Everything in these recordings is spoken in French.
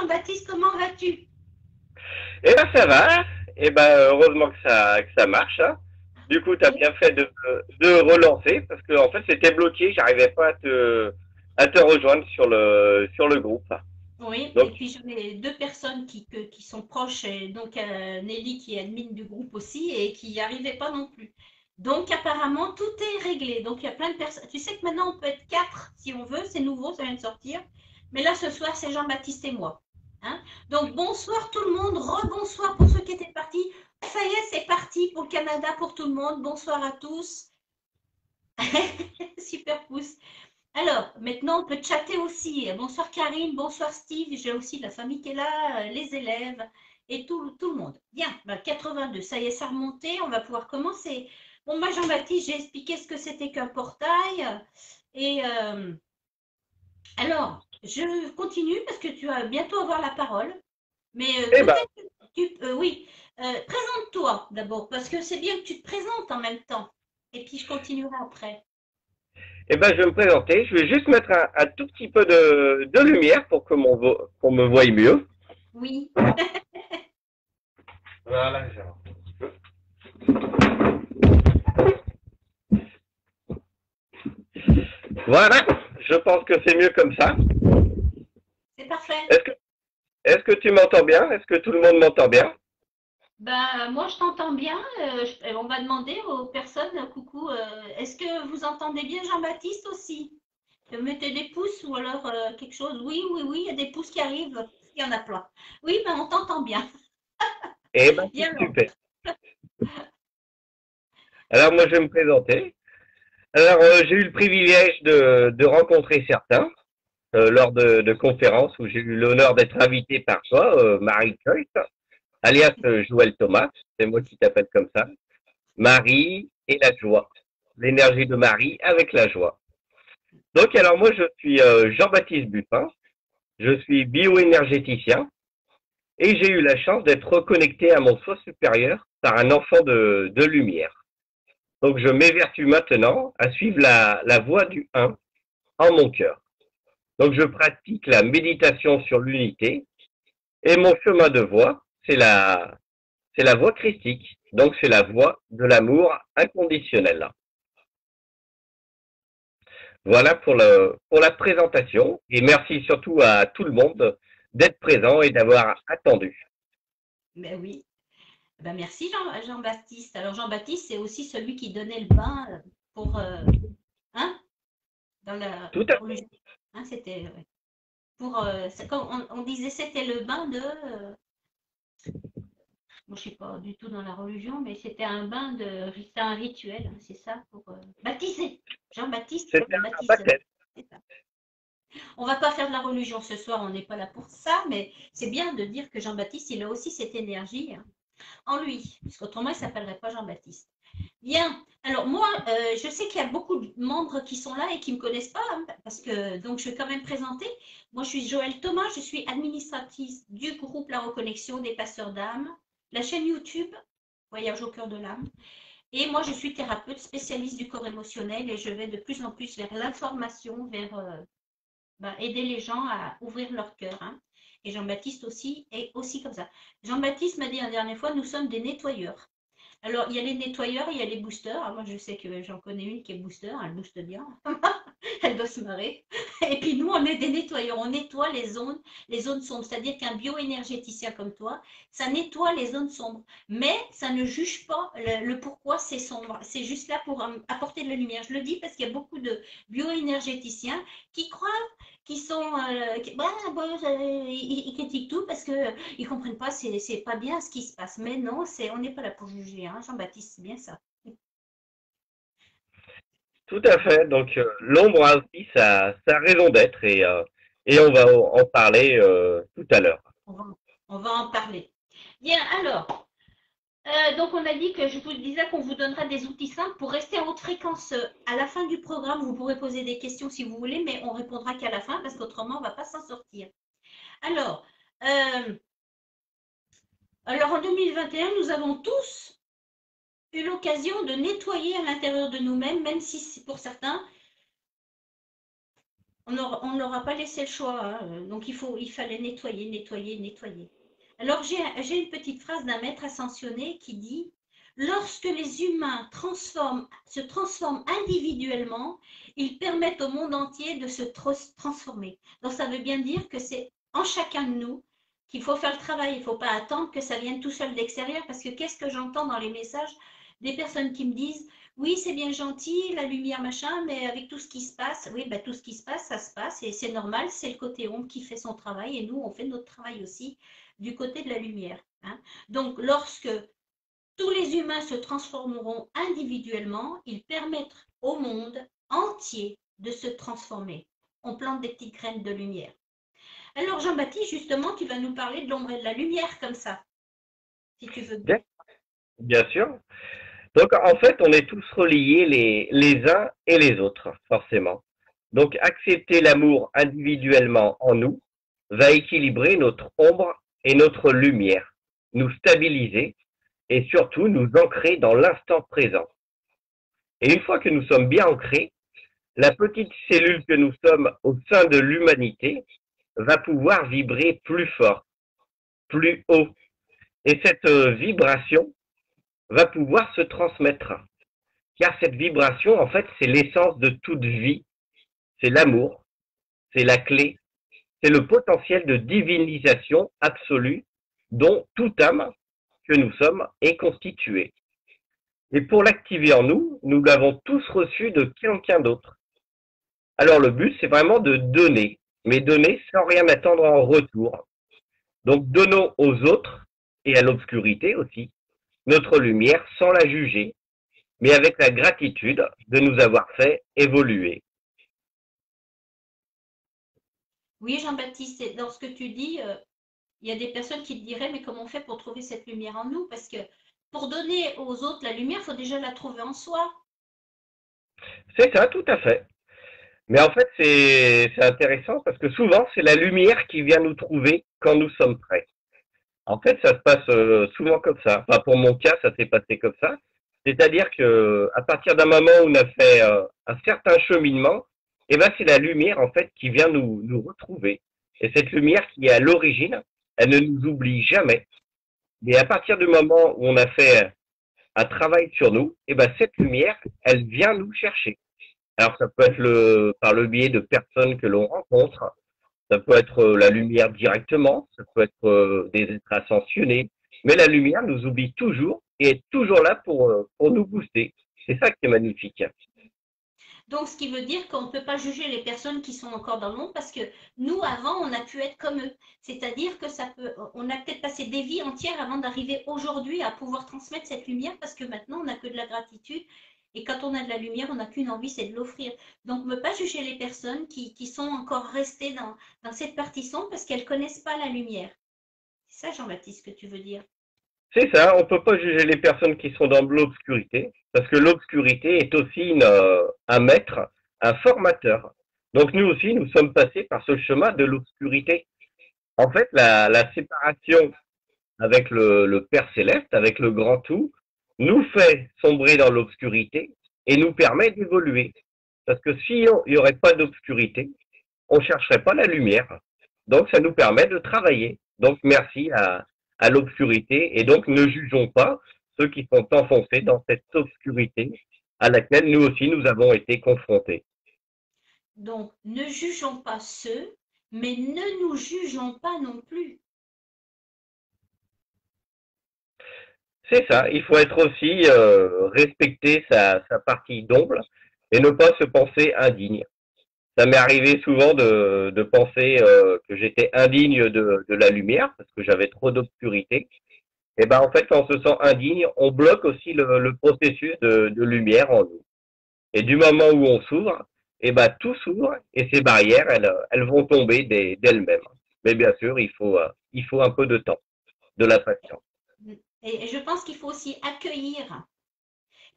Jean-Baptiste, comment vas-tu? Eh ben ça va, eh ben heureusement que ça marche, hein. Du coup, tu as Oui, bien fait de relancer parce que en fait c'était bloqué, j'arrivais pas à te rejoindre sur le groupe. oui. Donc Et puis j'en ai deux personnes qui sont proches, et donc Nelly qui est admin du groupe aussi et qui n'y arrivait pas non plus. Donc apparemment tout est réglé. Donc il y a plein de personnes. Tu sais que maintenant on peut être quatre si on veut, c'est nouveau, ça vient de sortir. Mais là ce soir c'est Jean-Baptiste et moi. Hein. Donc bonsoir tout le monde, rebonsoir pour ceux qui étaient partis. Ça y est, c'est parti pour le Canada pour tout le monde. Bonsoir à tous. Super pouce. Alors, maintenant, on peut chatter aussi. Bonsoir Karine, bonsoir Steve. J'ai aussi la famille qui est là, les élèves et tout le monde. Bien, bah, 82, ça y est, ça a remonté. On va pouvoir commencer. Bon, moi, Jean-Baptiste, j'ai expliqué ce que c'était qu'un portail. Et alors, je continue parce que tu vas bientôt avoir la parole. Mais eh ben peut-être que oui, présente-toi d'abord parce que c'est bien que tu te présentes en même temps. Et puis, je continuerai après. je vais me présenter, je vais juste mettre un tout petit peu de lumière pour que qu'on me voie mieux. Oui, Voilà, genre. Un petit peu. Voilà, je pense que c'est mieux comme ça. c'est parfait. Est-ce que est-ce que tu m'entends bien? Est-ce que tout le monde m'entend bien? Ben, moi, je t'entends bien. On va demander aux personnes, coucou, est-ce que vous entendez bien Jean-Baptiste aussi? Mettez des pouces ou alors quelque chose. Oui, oui, oui, il y a des pouces qui arrivent. Il y en a plein. Oui, ben, on t'entend bien. Eh ben c'est Bien alors. super. Alors moi je vais me présenter. Alors, j'ai eu le privilège de rencontrer certains lors de conférences où j'ai eu l'honneur d'être invité par toi, Marie Joyce, alias Joël Thomas, c'est moi qui t'appelle comme ça. Marie et la joie. L'énergie de Marie avec la joie. Donc, alors moi, je suis Jean-Baptiste Bupin, je suis bioénergéticien et j'ai eu la chance d'être reconnecté à mon soi supérieur par un enfant de lumière. Donc, je m'évertue maintenant à suivre la voie du un en mon cœur. Donc je pratique la méditation sur l'unité et mon chemin de voie, c'est la voie christique. Donc c'est la voie de l'amour inconditionnel. Voilà pour la présentation et merci surtout à tout le monde d'être présent et d'avoir attendu. Ben oui. Ben merci Jean-Baptiste. Alors Jean-Baptiste, c'est aussi celui qui donnait le bain pour hein, dans Tout à la religion. Hein, c'était pour comme on disait c'était le bain de moi, je suis pas du tout dans la religion, mais c'était un bain de, c'était un rituel, hein, c'est ça, pour baptiser. Jean-Baptiste, fait, c'est c'était le un baptisteur. baptême. C'est ça. On va pas faire de la religion ce soir, on n'est pas là pour ça, mais c'est bien de dire que Jean-Baptiste, il a aussi cette énergie hein, en lui, puisqu'autrement, il ne s'appellerait pas Jean-Baptiste. Bien. Alors moi, je sais qu'il y a beaucoup de membres qui sont là et qui ne me connaissent pas, hein, parce que donc je vais quand même présenter. Moi, je suis Joëlle Thomas, je suis administratrice du groupe La Reconnexion des Passeurs d'âme, la chaîne YouTube Voyage au cœur de l'âme. Et moi, je suis thérapeute spécialiste du corps émotionnel et je vais de plus en plus vers l'information, vers aider les gens à ouvrir leur cœur. Hein. Et Jean-Baptiste aussi est aussi comme ça. Jean-Baptiste m'a dit la dernière fois, nous sommes des nettoyeurs. Alors, il y a les nettoyeurs, il y a les boosters. Alors, moi, je sais que j'en connais une qui est booster, elle booste bien. Elle doit se marrer. Et puis, nous, on est des nettoyeurs. On nettoie les zones sombres. C'est-à-dire qu'un bioénergéticien comme toi, ça nettoie les zones sombres. Mais ça ne juge pas le pourquoi c'est sombre. C'est juste là pour apporter de la lumière. Je le dis parce qu'il y a beaucoup de bioénergéticiens qui croient qui sont ils critiquent tout parce que ils comprennent pas c'est pas bien ce qui se passe mais non c'est on n'est pas là pour juger hein, Jean-Baptiste c'est bien ça. Tout à fait. Donc l'ombre a aussi sa raison d'être et on va en parler tout à l'heure. on va, on va en parler bien alors donc on a dit que je vous disais qu'on vous donnera des outils simples pour rester en haute fréquence à la fin du programme vous pourrez poser des questions si vous voulez mais on répondra qu'à la fin parce qu'autrement on va pas s'en sortir alors euh, alors en 2021 nous avons tous eu l'occasion de nettoyer à l'intérieur de nous-mêmes, même si pour certains, On ne leur a pas laissé le choix, hein. Donc il fallait nettoyer, nettoyer, nettoyer. Alors j'ai une petite phrase d'un maître ascensionné qui dit, lorsque les humains se transforment individuellement, ils permettent au monde entier de se transformer. Donc ça veut bien dire que c'est en chacun de nous qu'il faut faire le travail. Il ne faut pas attendre que ça vienne tout seul d'extérieur, parce que qu'est-ce que j'entends dans les messages des personnes qui me disent, oui, c'est bien gentil, la lumière, machin, mais avec tout ce qui se passe, oui, ben, tout ce qui se passe, ça se passe, et c'est normal, c'est le côté ombre qui fait son travail, et nous, on fait notre travail aussi du côté de la lumière, hein. Donc, lorsque tous les humains se transformeront individuellement, ils permettent au monde entier de se transformer. On plante des petites graines de lumière. Alors, Jean-Baptiste, justement, tu vas nous parler de l'ombre et de la lumière comme ça, si tu veux bien. Bien, bien sûr. Donc, en fait, on est tous reliés les uns et les autres, forcément. Donc, accepter l'amour individuellement en nous va équilibrer notre ombre et notre lumière, nous stabiliser et surtout nous ancrer dans l'instant présent. Et une fois que nous sommes bien ancrés, la petite cellule que nous sommes au sein de l'humanité va pouvoir vibrer plus fort, plus haut. Et cette vibration va pouvoir se transmettre. Car cette vibration, en fait, c'est l'essence de toute vie, c'est l'amour, c'est la clé, c'est le potentiel de divinisation absolue dont toute âme que nous sommes est constituée. Et pour l'activer en nous, nous l'avons tous reçu de quelqu'un d'autre. Alors le but, c'est vraiment de donner, mais donner sans rien attendre en retour. Donc donnons aux autres, et à l'obscurité aussi, notre lumière sans la juger, mais avec la gratitude de nous avoir fait évoluer. Oui, Jean-Baptiste, dans ce que tu dis, il y a des personnes qui te diraient, mais comment on fait pour trouver cette lumière en nous? Parce que pour donner aux autres la lumière, il faut déjà la trouver en soi. C'est ça, tout à fait. Mais en fait, c'est intéressant parce que souvent, c'est la lumière qui vient nous trouver quand nous sommes prêts. En fait, ça se passe souvent comme ça. Enfin, pour mon cas, ça s'est passé comme ça. C'est-à-dire que à partir d'un moment où on a fait un certain cheminement, eh ben, c'est la lumière en fait qui vient nous retrouver. Et cette lumière qui est à l'origine, elle ne nous oublie jamais. Mais à partir du moment où on a fait un travail sur nous, eh ben, cette lumière, elle vient nous chercher. Alors ça peut être par le biais de personnes que l'on rencontre, ça peut être la lumière directement, ça peut être des êtres ascensionnés, mais la lumière nous oublie toujours et est toujours là pour nous booster. C'est ça qui est magnifique. Donc, ce qui veut dire qu'on ne peut pas juger les personnes qui sont encore dans le monde parce que nous, avant, on a pu être comme eux. C'est-à-dire que on a peut-être passé des vies entières avant d'arriver aujourd'hui à pouvoir transmettre cette lumière parce que maintenant, on n'a que de la gratitude. Et quand on a de la lumière, on n'a qu'une envie, c'est de l'offrir. Donc, ne pas juger les personnes qui sont encore restées dans cette partie sombre parce qu'elles ne connaissent pas la lumière. C'est ça, Jean-Baptiste, ce que tu veux dire. C'est ça, on peut pas juger les personnes qui sont dans l'obscurité, parce que l'obscurité est aussi un maître, un formateur. Donc nous aussi, nous sommes passés par ce chemin de l'obscurité. En fait, la séparation avec le Père Céleste, avec le grand tout, nous fait sombrer dans l'obscurité et nous permet d'évoluer. Parce que si il n'y aurait pas d'obscurité, on ne chercherait pas la lumière. Donc ça nous permet de travailler. Donc merci à l'obscurité et donc ne jugeons pas ceux qui sont enfoncés dans cette obscurité à laquelle nous aussi nous avons été confrontés. Donc, ne jugeons pas ceux, mais ne nous jugeons pas non plus. C'est ça, il faut être aussi respecter sa partie d'ombre et ne pas se penser indigne. Ça m'est arrivé souvent de penser que j'étais indigne de la lumière parce que j'avais trop d'obscurité. Et ben en fait, quand on se sent indigne, on bloque aussi le processus de lumière en nous. Et du moment où on s'ouvre, et ben tout s'ouvre et ces barrières, elles vont tomber d'elles-mêmes. Mais bien sûr, il faut un peu de temps, de la patience. Et je pense qu'il faut aussi accueillir.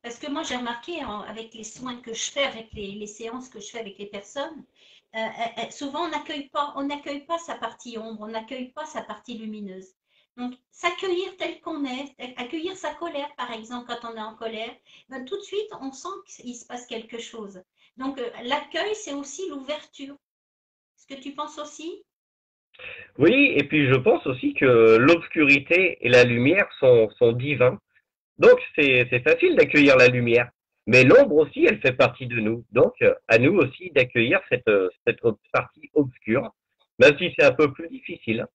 Parce que moi, j'ai remarqué avec les soins que je fais, avec les séances que je fais avec les personnes, souvent on n'accueille pas sa partie ombre, on n'accueille pas sa partie lumineuse. Donc, s'accueillir tel qu'on est, accueillir sa colère, par exemple, quand on est en colère, ben, tout de suite, on sent qu'il se passe quelque chose. Donc, l'accueil, c'est aussi l'ouverture. ce que tu penses aussi? Oui, et puis je pense aussi que l'obscurité et la lumière sont divins. Donc c'est facile d'accueillir la lumière. Mais l'ombre aussi, elle fait partie de nous. Donc à nous aussi d'accueillir cette partie obscure, même si c'est un peu plus difficile.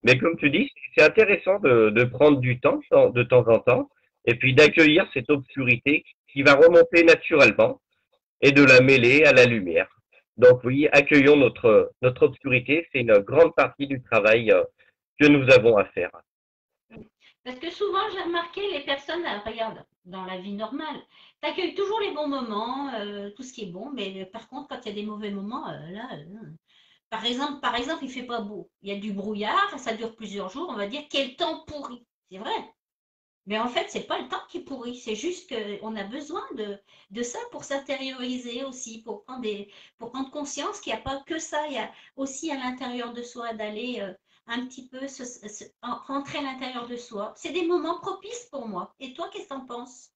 Mais comme tu dis, c'est intéressant de prendre du temps de temps en temps, et puis d'accueillir cette obscurité qui va remonter naturellement et de la mêler à la lumière. Donc oui, accueillons notre obscurité, c'est une grande partie du travail que nous avons à faire. Parce que souvent, j'ai remarqué, les personnes, regarde, dans la vie normale, tu accueilles toujours les bons moments, tout ce qui est bon, mais par contre, quand il y a des mauvais moments, là, par exemple, il fait pas beau, il y a du brouillard, ça dure plusieurs jours, on va dire, quel temps pourri. C'est vrai. Mais en fait, c'est pas le temps qui est pourri, c'est juste qu'on a besoin de ça pour s'intérioriser aussi, pour prendre conscience qu'il n'y a pas que ça, il y a aussi à l'intérieur de soi d'aller un petit peu rentrer à l'intérieur de soi. C'est des moments propices pour moi. Et toi, qu'est-ce que t'en penses?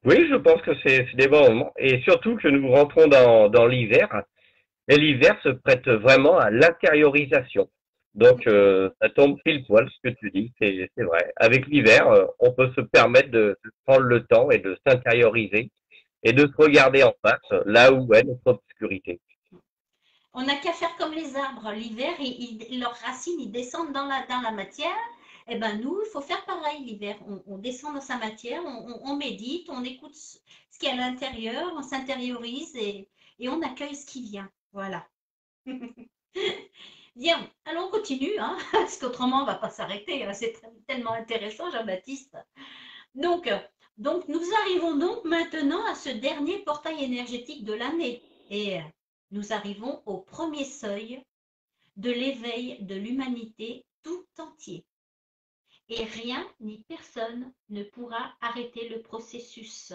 Oui, je pense que c'est des bons moments, et surtout que nous rentrons dans l'hiver, et l'hiver se prête vraiment à l'intériorisation. Donc ça tombe pile poil ce que tu dis, c'est vrai. Avec l'hiver, on peut se permettre de prendre le temps et de s'intérioriser et de se regarder en face, là où est notre obscurité. On n'a qu'à faire comme les arbres. L'hiver, leurs racines, ils descendent dans la matière. Eh ben nous, il faut faire pareil l'hiver. On descend dans sa matière, on médite, on écoute ce qu'il y a à l'intérieur, on s'intériorise et on accueille ce qui vient. Voilà. Bien, alors on continue, hein, parce qu'autrement on ne va pas s'arrêter, hein. C'est tellement intéressant, Jean-Baptiste. Donc, donc, nous arrivons donc maintenant à ce dernier portail énergétique de l'année. Et nous arrivons au premier seuil de l'éveil de l'humanité tout entier. Et rien ni personne ne pourra arrêter le processus.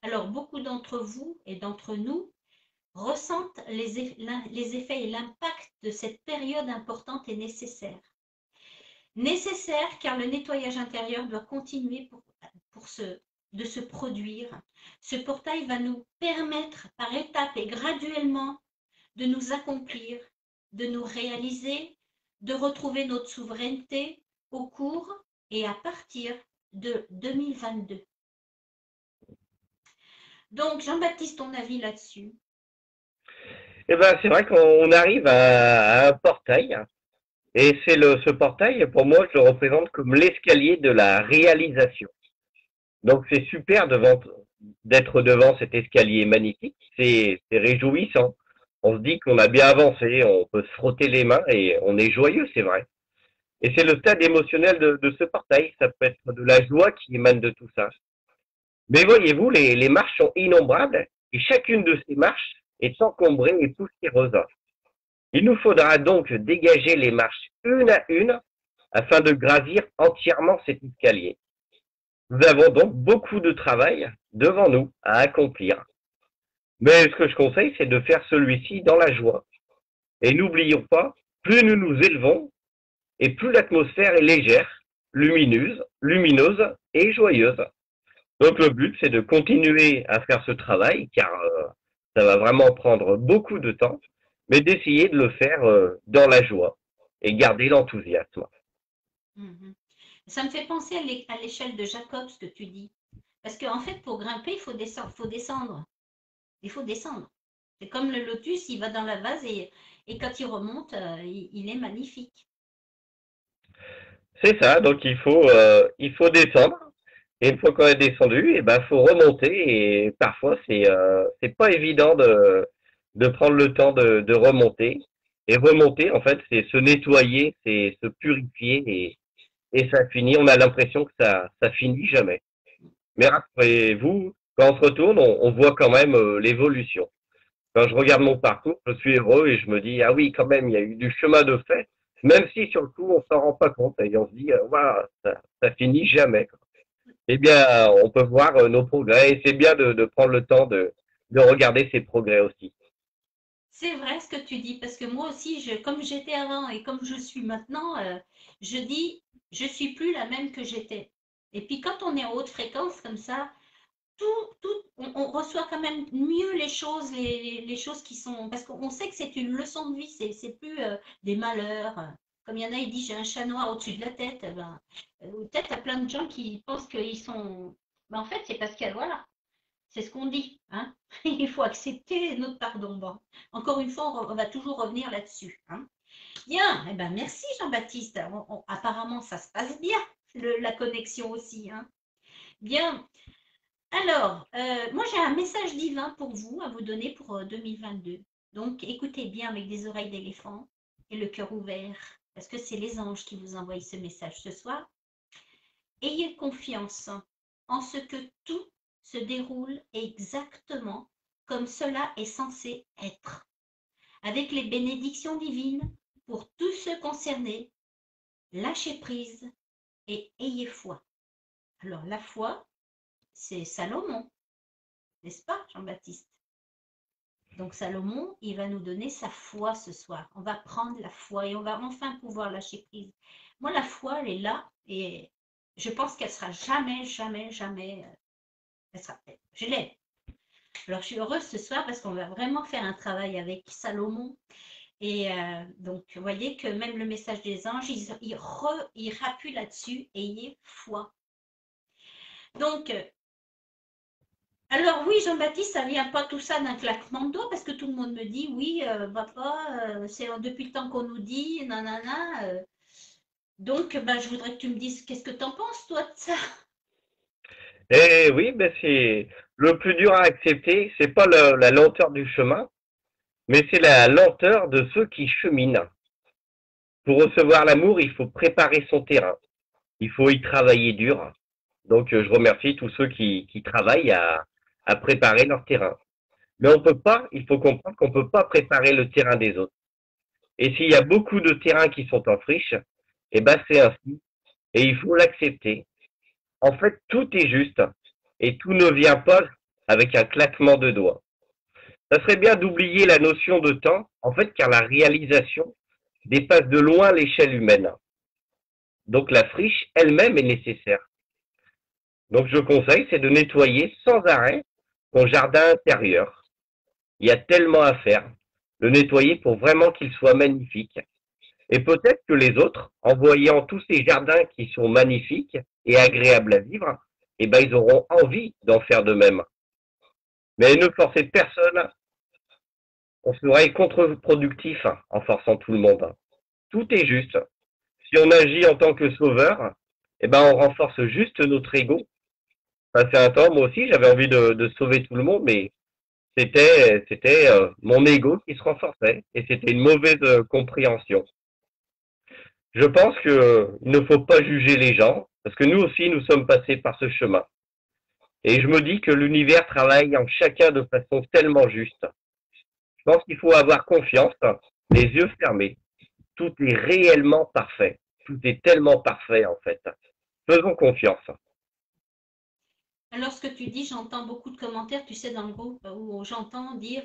Alors, beaucoup d'entre vous et d'entre nous ressentent les effets et l'impact de cette période importante et nécessaire. Nécessaire car le nettoyage intérieur doit continuer de se produire. Ce portail va nous permettre par étapes et graduellement de nous accomplir, de nous réaliser, de retrouver notre souveraineté au cours et à partir de 2022. Donc, Jean-Baptiste, ton avis là-dessus? Eh ben, c'est vrai qu'on arrive à un portail, et ce portail, pour moi, je le représente comme l'escalier de la réalisation. Donc c'est super d'être devant cet escalier magnifique, c'est réjouissant. On se dit qu'on a bien avancé, on peut se frotter les mains et on est joyeux, c'est vrai. Et c'est le stade émotionnel de ce portail, ça peut être de la joie qui émane de tout ça. Mais voyez-vous, les marches sont innombrables et chacune de ces marches est encombrée et poussiéreuse. Il nous faudra donc dégager les marches une à une afin de gravir entièrement cet escalier. Nous avons donc beaucoup de travail devant nous à accomplir. Mais ce que je conseille, c'est de faire celui-ci dans la joie. Et n'oublions pas, plus nous nous élevons, et plus l'atmosphère est légère, lumineuse et joyeuse. Donc le but, c'est de continuer à faire ce travail, car ça va vraiment prendre beaucoup de temps, mais d'essayer de le faire dans la joie et garder l'enthousiasme. Mhm. Ça me fait penser à l'échelle de Jacob, ce que tu dis. Parce qu'en fait, pour grimper, il faut descendre. Il faut descendre. C'est comme le lotus, il va dans la vase et quand il remonte, il est magnifique. C'est ça, donc il faut descendre. Et une fois qu'on est descendu, et ben faut remonter et parfois c'est pas évident de prendre le temps de remonter. Et remonter, en fait, c'est se nettoyer, c'est se purifier et ça finit. On a l'impression que ça finit jamais. Mais rassurez-vous, quand on se retourne, on voit quand même l'évolution. Quand je regarde mon parcours, je suis heureux et je me dis ah oui quand même il y a eu du chemin de fait. Même si sur le coup on s'en rend pas compte et on se dit waouh ça finit jamais. Eh bien, on peut voir nos progrès et c'est bien de prendre le temps de regarder ces progrès aussi. C'est vrai ce que tu dis, parce que moi aussi, comme j'étais avant et comme je suis maintenant, je dis, je suis plus la même que j'étais. Et puis quand on est en haute fréquence comme ça, on reçoit quand même mieux les choses, les choses qui sont. Parce qu'on sait que c'est une leçon de vie, c'est plus des malheurs. Comme il y en a, il dit j'ai un chat noir au-dessus de la tête. Ben, peut-être à plein de gens qui pensent qu'ils sont. Ben, en fait, c'est parce que voilà, c'est ce qu'on dit. Hein. Il faut accepter notre pardon. Bon. Encore une fois, on va toujours revenir là-dessus. Hein. Bien, eh ben, merci Jean-Baptiste. Apparemment, ça se passe bien, la connexion aussi. Hein. Bien. Alors, moi j'ai un message divin pour vous, à vous donner pour 2022. Donc, écoutez bien avec des oreilles d'éléphant et le cœur ouvert, parce que c'est les anges qui vous envoient ce message ce soir. Ayez confiance en ce que tout se déroule exactement comme cela est censé être, avec les bénédictions divines pour tous ceux concernés. Lâchez prise et ayez foi. Alors, la foi, c'est Salomon, n'est-ce pas, Jean-Baptiste? Donc Salomon, il va nous donner sa foi ce soir. On va prendre la foi et on va enfin pouvoir lâcher prise. Moi, la foi, elle est là et je pense qu'elle sera jamais, jamais, jamais. Je l'ai. Alors je suis heureuse ce soir parce qu'on va vraiment faire un travail avec Salomon. Et donc, vous voyez que même le message des anges, il rappuie là-dessus, ayez foi. Donc, alors oui, Jean-Baptiste, ça vient pas tout ça d'un claquement de doigts parce que tout le monde me dit oui, papa, c'est depuis le temps qu'on nous dit, nanana. Donc, ben, je voudrais que tu me dises qu'est-ce que tu en penses, toi, de ça? Et oui, ben c'est le plus dur à accepter, c'est pas la lenteur du chemin, mais c'est la lenteur de ceux qui cheminent. Pour recevoir l'amour, il faut préparer son terrain. Il faut y travailler dur. Donc, je remercie tous ceux qui travaillent à préparer leur terrain. Mais on peut pas, il faut comprendre qu'on peut pas préparer le terrain des autres. Et s'il y a beaucoup de terrains qui sont en friche, eh ben c'est ainsi. Et il faut l'accepter. En fait, tout est juste. Et tout ne vient pas avec un claquement de doigts. Ça serait bien d'oublier la notion de temps, en fait, car la réalisation dépasse de loin l'échelle humaine. Donc la friche elle-même est nécessaire. Donc je conseille, c'est de nettoyer sans arrêt ton jardin intérieur. Il y a tellement à faire. Le nettoyer pour vraiment qu'il soit magnifique. Et peut-être que les autres, en voyant tous ces jardins qui sont magnifiques et agréables à vivre, eh ben ils auront envie d'en faire de même. Mais ne forcez personne, on serait contre-productif en forçant tout le monde. Tout est juste. Si on agit en tant que sauveur, eh ben on renforce juste notre ego. Passé un temps, moi aussi, j'avais envie de sauver tout le monde, mais c'était mon ego qui se renforçait et c'était une mauvaise compréhension. Je pense que il ne faut pas juger les gens parce que nous aussi nous sommes passés par ce chemin. Et je me dis que l'univers travaille en chacun de façon tellement juste. Je pense qu'il faut avoir confiance, les yeux fermés. Tout est réellement parfait. Tout est tellement parfait en fait. Faisons confiance. Alors, ce que tu dis, j'entends beaucoup de commentaires, tu sais, dans le groupe où j'entends dire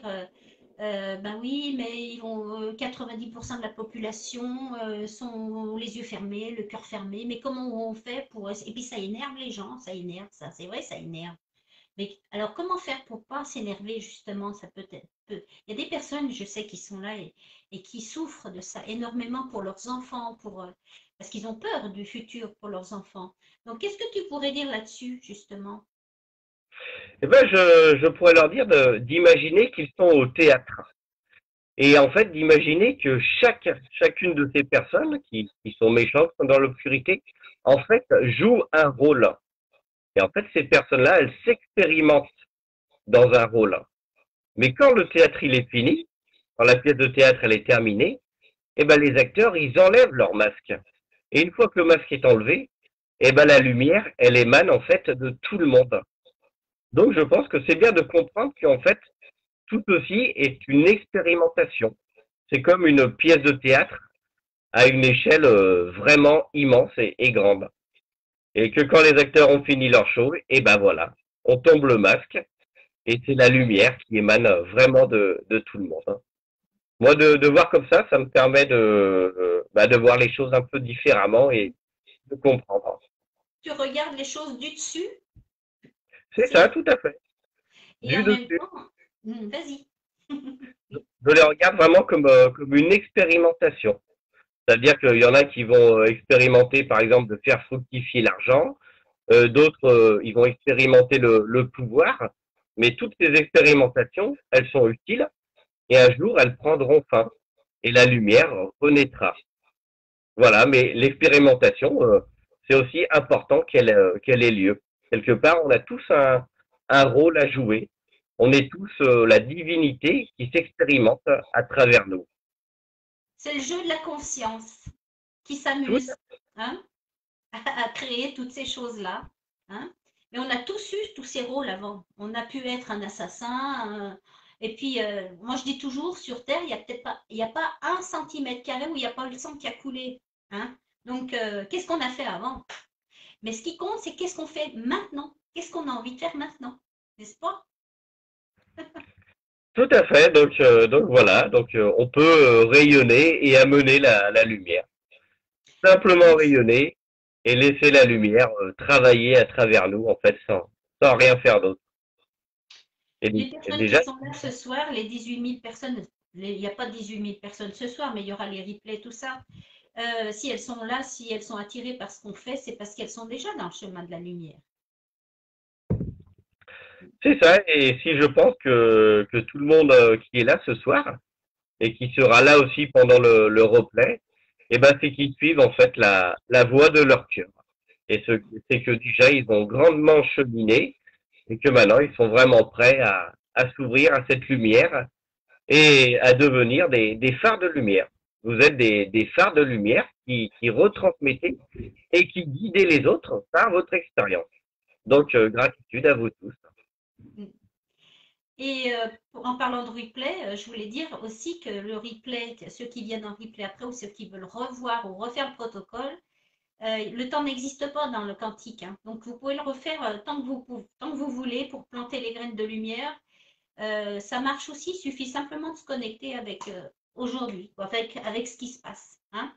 ben oui, mais ils vont, 90% de la population sont les yeux fermés, le cœur fermé. Mais comment on fait pour. Et puis ça énerve les gens, ça énerve, ça, c'est vrai, ça énerve. Mais alors, comment faire pour pas s'énerver, justement, ça peut être. Il y a des personnes, je sais, qui sont là et qui souffrent de ça énormément pour leurs enfants, parce qu'ils ont peur du futur pour leurs enfants. Donc, qu'est-ce que tu pourrais dire là-dessus, justement? Eh ben, je pourrais leur dire d'imaginer qu'ils sont au théâtre. Et en fait, d'imaginer que chacune de ces personnes qui sont méchantes, qui sont dans l'obscurité, en fait, joue un rôle. Et en fait, ces personnes-là, elles s'expérimentent dans un rôle. Mais quand le théâtre il est fini, quand la pièce de théâtre elle est terminée, eh ben les acteurs ils enlèvent leur masque. Et une fois que le masque est enlevé, eh ben la lumière elle émane en fait de tout le monde. Donc je pense que c'est bien de comprendre qu'en fait tout aussi est une expérimentation. C'est comme une pièce de théâtre à une échelle vraiment immense et grande. Et que quand les acteurs ont fini leur show, et ben voilà, on tombe le masque et c'est la lumière qui émane vraiment de tout le monde. Moi, de voir comme ça me permet de voir les choses un peu différemment et de comprendre. Tu regardes les choses du dessus? C'est ça, tout à fait. Et Du en même dessus. temps, vas-y. Je les regarde vraiment comme une expérimentation. C'est-à-dire qu'il y en a qui vont expérimenter, par exemple, de faire fructifier l'argent. D'autres, ils vont expérimenter le pouvoir. Mais toutes ces expérimentations, elles sont utiles et un jour, elles prendront fin et la lumière renaîtra. Voilà, mais l'expérimentation, c'est aussi important qu'elle ait lieu. Quelque part, on a tous un rôle à jouer. On est tous la divinité qui s'expérimente à travers nous. C'est le jeu de la conscience qui Tout, s'amuse, hein, à créer toutes ces choses-là. Hein. Mais on a tous eu tous ces rôles avant. On a pu être un assassin. Et puis, moi, je dis toujours, sur Terre, il n'y a peut-être pas, il y a pas 1 centimètre carré où il n'y a pas le sang qui a coulé. Hein. Donc, qu'est-ce qu'on a fait avant? Mais ce qui compte, c'est qu'est-ce qu'on fait maintenant? Qu'est-ce qu'on a envie de faire maintenant? N'est-ce pas? tout à fait. Donc voilà. On peut rayonner et amener la lumière. Simplement Donc, rayonner et laisser la lumière travailler à travers nous, en fait, sans rien faire d'autre. les Et personnes qui déjà, sont là ce soir, les 18 000 personnes, il n'y a pas 18 000 personnes ce soir, mais il y aura les replays, tout ça. Si elles sont là, si elles sont attirées par ce qu'on fait, c'est parce qu'elles sont déjà dans le chemin de la lumière. c'est ça. Et si je pense que tout le monde qui est là ce soir et qui sera là aussi pendant le replay, eh ben, c'est qu'ils suivent en fait la voie de leur cœur. Et c'est que déjà, ils ont grandement cheminé et que maintenant, ils sont vraiment prêts à s'ouvrir à cette lumière et à devenir des phares de lumière. Vous êtes des phares de lumière qui retransmettez et qui guidez les autres par votre expérience. Donc, gratitude à vous tous. Et en parlant de replay, je voulais dire aussi que le replay, ceux qui viennent en replay après ou ceux qui veulent revoir ou refaire le protocole, le temps n'existe pas dans le quantique. Hein. Donc, vous pouvez le refaire tant que vous voulez pour planter les graines de lumière. Ça marche aussi, il suffit simplement de se connecter avec aujourd'hui, avec ce qui se passe. Hein.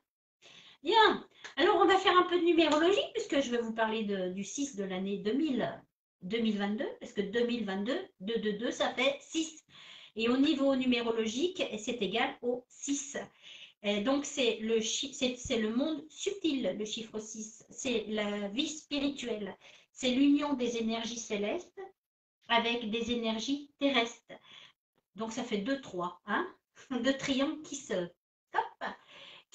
Bien, alors on va faire un peu de numérologie puisque je vais vous parler du 6 de l'année 2022, parce que 2022, 2, ça fait 6. Et au niveau numérologique, c'est égal au 6. Et donc c'est le monde subtil, le chiffre 6. C'est la vie spirituelle. C'est l'union des énergies célestes avec des énergies terrestres. Donc ça fait 2, 3. Hein. Deux triangles qui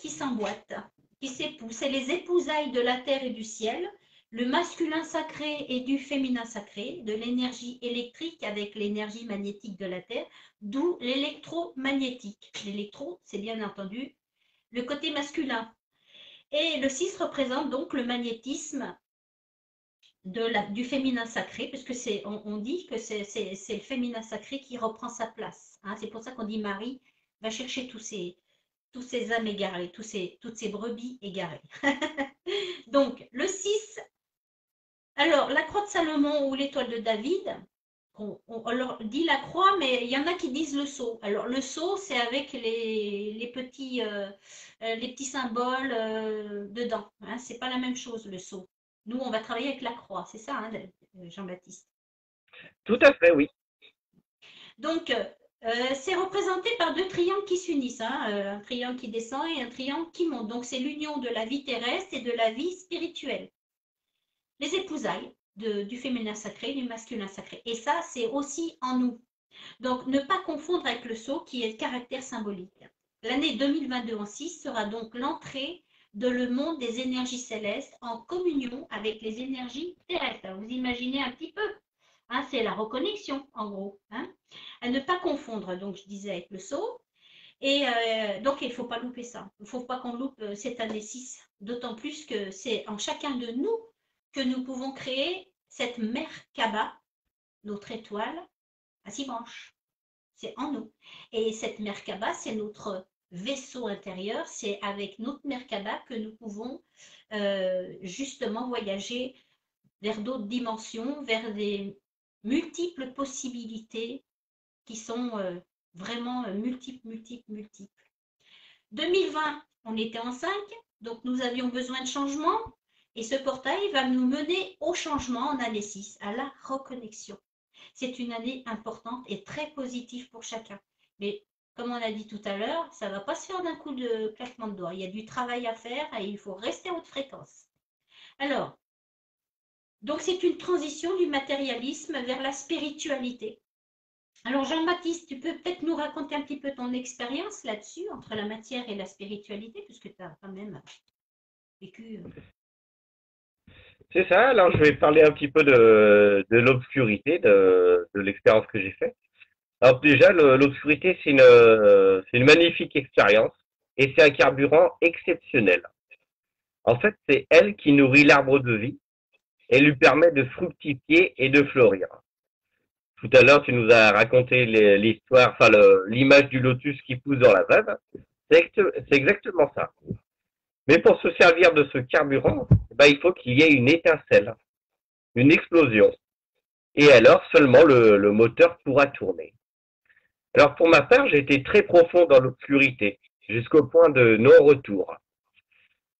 s'emboîtent, qui s'épousent. C'est les épousailles de la terre et du ciel, le masculin sacré et du féminin sacré, de l'énergie électrique avec l'énergie magnétique de la terre, d'où l'électromagnétique. L'électro, c'est bien entendu le côté masculin. Et le 6 représente donc le magnétisme du féminin sacré, puisque on dit que c'est le féminin sacré qui reprend sa place. Hein. C'est pour ça qu'on dit Marie va chercher tous ces âmes égarées, toutes ces brebis égarées. Donc, le 6, alors la croix de Salomon ou l'étoile de David, on leur dit la croix, mais il y en a qui disent le sceau. Alors, le sceau, c'est avec les petits symboles dedans. Hein, c'est pas la même chose, le sceau. Nous, on va travailler avec la croix, c'est ça, hein, Jean-Baptiste. Tout à fait, oui. Donc, c'est représenté par deux triangles qui s'unissent, hein, un triangle qui descend et un triangle qui monte. Donc, c'est l'union de la vie terrestre et de la vie spirituelle. Les épousailles du féminin sacré, du masculin sacré. Et ça, c'est aussi en nous. Donc, ne pas confondre avec le sceau qui est le caractère symbolique. L'année 2022 en 6 sera donc l'entrée de le monde des énergies célestes en communion avec les énergies terrestres. Alors, vous imaginez un petit peu, hein, c'est la reconnexion en gros. Hein. À ne pas confondre, donc je disais, avec le sceau. Et donc, il ne faut pas louper ça. Il ne faut pas qu'on loupe cette année 6. D'autant plus que c'est en chacun de nous que nous pouvons créer cette Merkaba, notre étoile, à 6 branches. C'est en nous. Et cette Merkaba, c'est notre vaisseau intérieur. C'est avec notre Merkaba que nous pouvons justement voyager vers d'autres dimensions, vers des multiples possibilités qui sont vraiment multiples. 2020, on était en 5, donc nous avions besoin de changement. Et ce portail va nous mener au changement en année 6, à la reconnexion. C'est une année importante et très positive pour chacun. Mais comme on a dit tout à l'heure, ça ne va pas se faire d'un coup de claquement de doigts. Il y a du travail à faire et il faut rester en haute fréquence. Alors, donc c'est une transition du matérialisme vers la spiritualité. Alors Jean-Baptiste, tu peux peut-être nous raconter un petit peu ton expérience là-dessus, entre la matière et la spiritualité, puisque tu as quand même vécu. C'est ça, alors je vais parler un petit peu de l'obscurité, de l'expérience que j'ai faite. Alors déjà, l'obscurité, c'est une magnifique expérience et c'est un carburant exceptionnel. En fait, c'est elle qui nourrit l'arbre de vie et lui permet de fructifier et de fleurir. Tout à l'heure, tu nous as raconté l'histoire, enfin l'image du lotus qui pousse dans la vase. C'est exactement ça. Mais pour se servir de ce carburant, ben, il faut qu'il y ait une étincelle, une explosion. Et alors seulement le moteur pourra tourner. Alors pour ma part, j'ai été très profond dans l'obscurité, jusqu'au point de non-retour.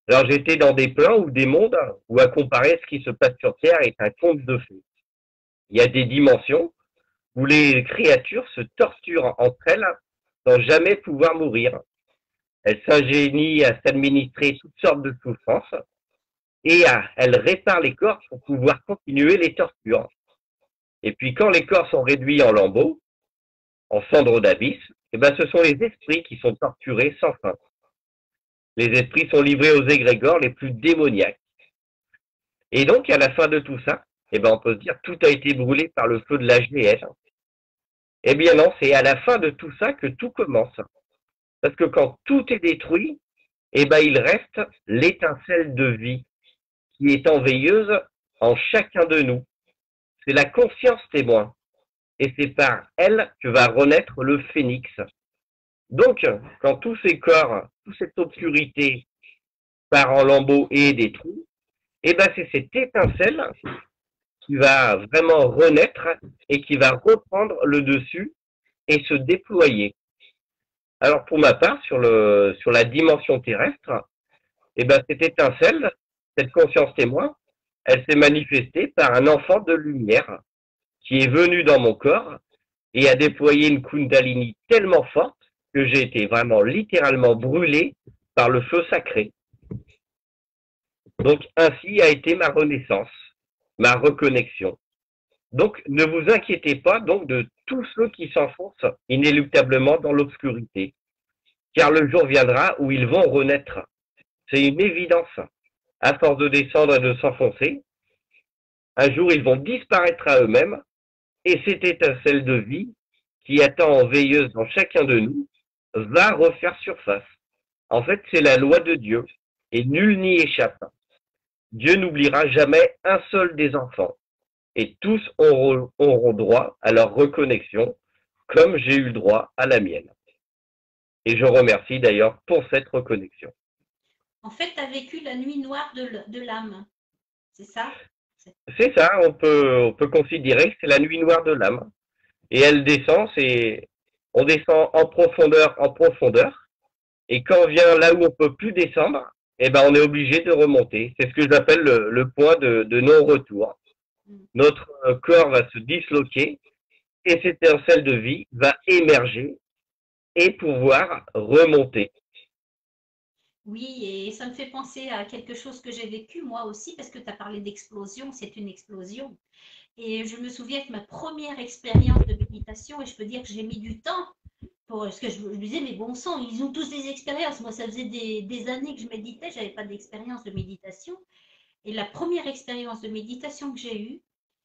Alors j'étais dans des plans ou des mondes où à comparer ce qui se passe sur Terre est un conte de fées. Il y a des dimensions où les créatures se torturent entre elles sans jamais pouvoir mourir. Elles s'ingénient à s'administrer toutes sortes de souffrances et elles réparent les corps pour pouvoir continuer les tortures. Et puis quand les corps sont réduits en lambeaux, en cendres d'abysse, eh ben, ce sont les esprits qui sont torturés sans fin. Les esprits sont livrés aux égrégores les plus démoniaques. Et donc, à la fin de tout ça, eh ben, on peut se dire tout a été brûlé par le feu de l'HDL. Eh bien non, c'est à la fin de tout ça que tout commence. Parce que quand tout est détruit, eh ben, il reste l'étincelle de vie qui est en veilleuse en chacun de nous. C'est la conscience témoin. Et c'est par elle que va renaître le phénix. Donc, quand tous ces corps, toute cette obscurité part en lambeaux et des trous, et ben c'est cette étincelle qui va vraiment renaître et qui va reprendre le dessus et se déployer. Alors pour ma part, sur la dimension terrestre, et ben cette étincelle, cette conscience témoin, elle s'est manifestée par un enfant de lumière qui est venu dans mon corps et a déployé une Kundalini tellement forte que j'ai été vraiment littéralement brûlé par le feu sacré. Donc ainsi a été ma renaissance, ma reconnexion. Donc ne vous inquiétez pas donc de tous ceux qui s'enfoncent inéluctablement dans l'obscurité, car le jour viendra où ils vont renaître. C'est une évidence. À force de descendre et de s'enfoncer, un jour ils vont disparaître à eux-mêmes, et cette étincelle de vie qui attend en veilleuse dans chacun de nous va refaire surface. En fait, c'est la loi de Dieu, et nul n'y échappe. Dieu n'oubliera jamais un seul des enfants, et tous auront droit à leur reconnexion, comme j'ai eu le droit à la mienne. Et je remercie d'ailleurs pour cette reconnexion. En fait, tu as vécu la nuit noire de l'âme, c'est ça? C'est ça, on peut considérer que c'est la nuit noire de l'âme. Et elle descend, on descend en profondeur, et quand on vient là où on peut plus descendre, eh ben on est obligé de remonter. C'est ce que j'appelle le point de non-retour. Notre corps va se disloquer et cette étincelle de vie va émerger et pouvoir remonter. Oui, et ça me fait penser à quelque chose que j'ai vécu moi aussi, parce que tu as parlé d'explosion, c'est une explosion. Et je me souviens que ma première expérience de méditation, et je peux dire que j'ai mis du temps, parce que je me disais, mais bon sang, ils ont tous des expériences. Moi, ça faisait des années que je méditais, je n'avais pas d'expérience de méditation. Et la première expérience de méditation que j'ai eue,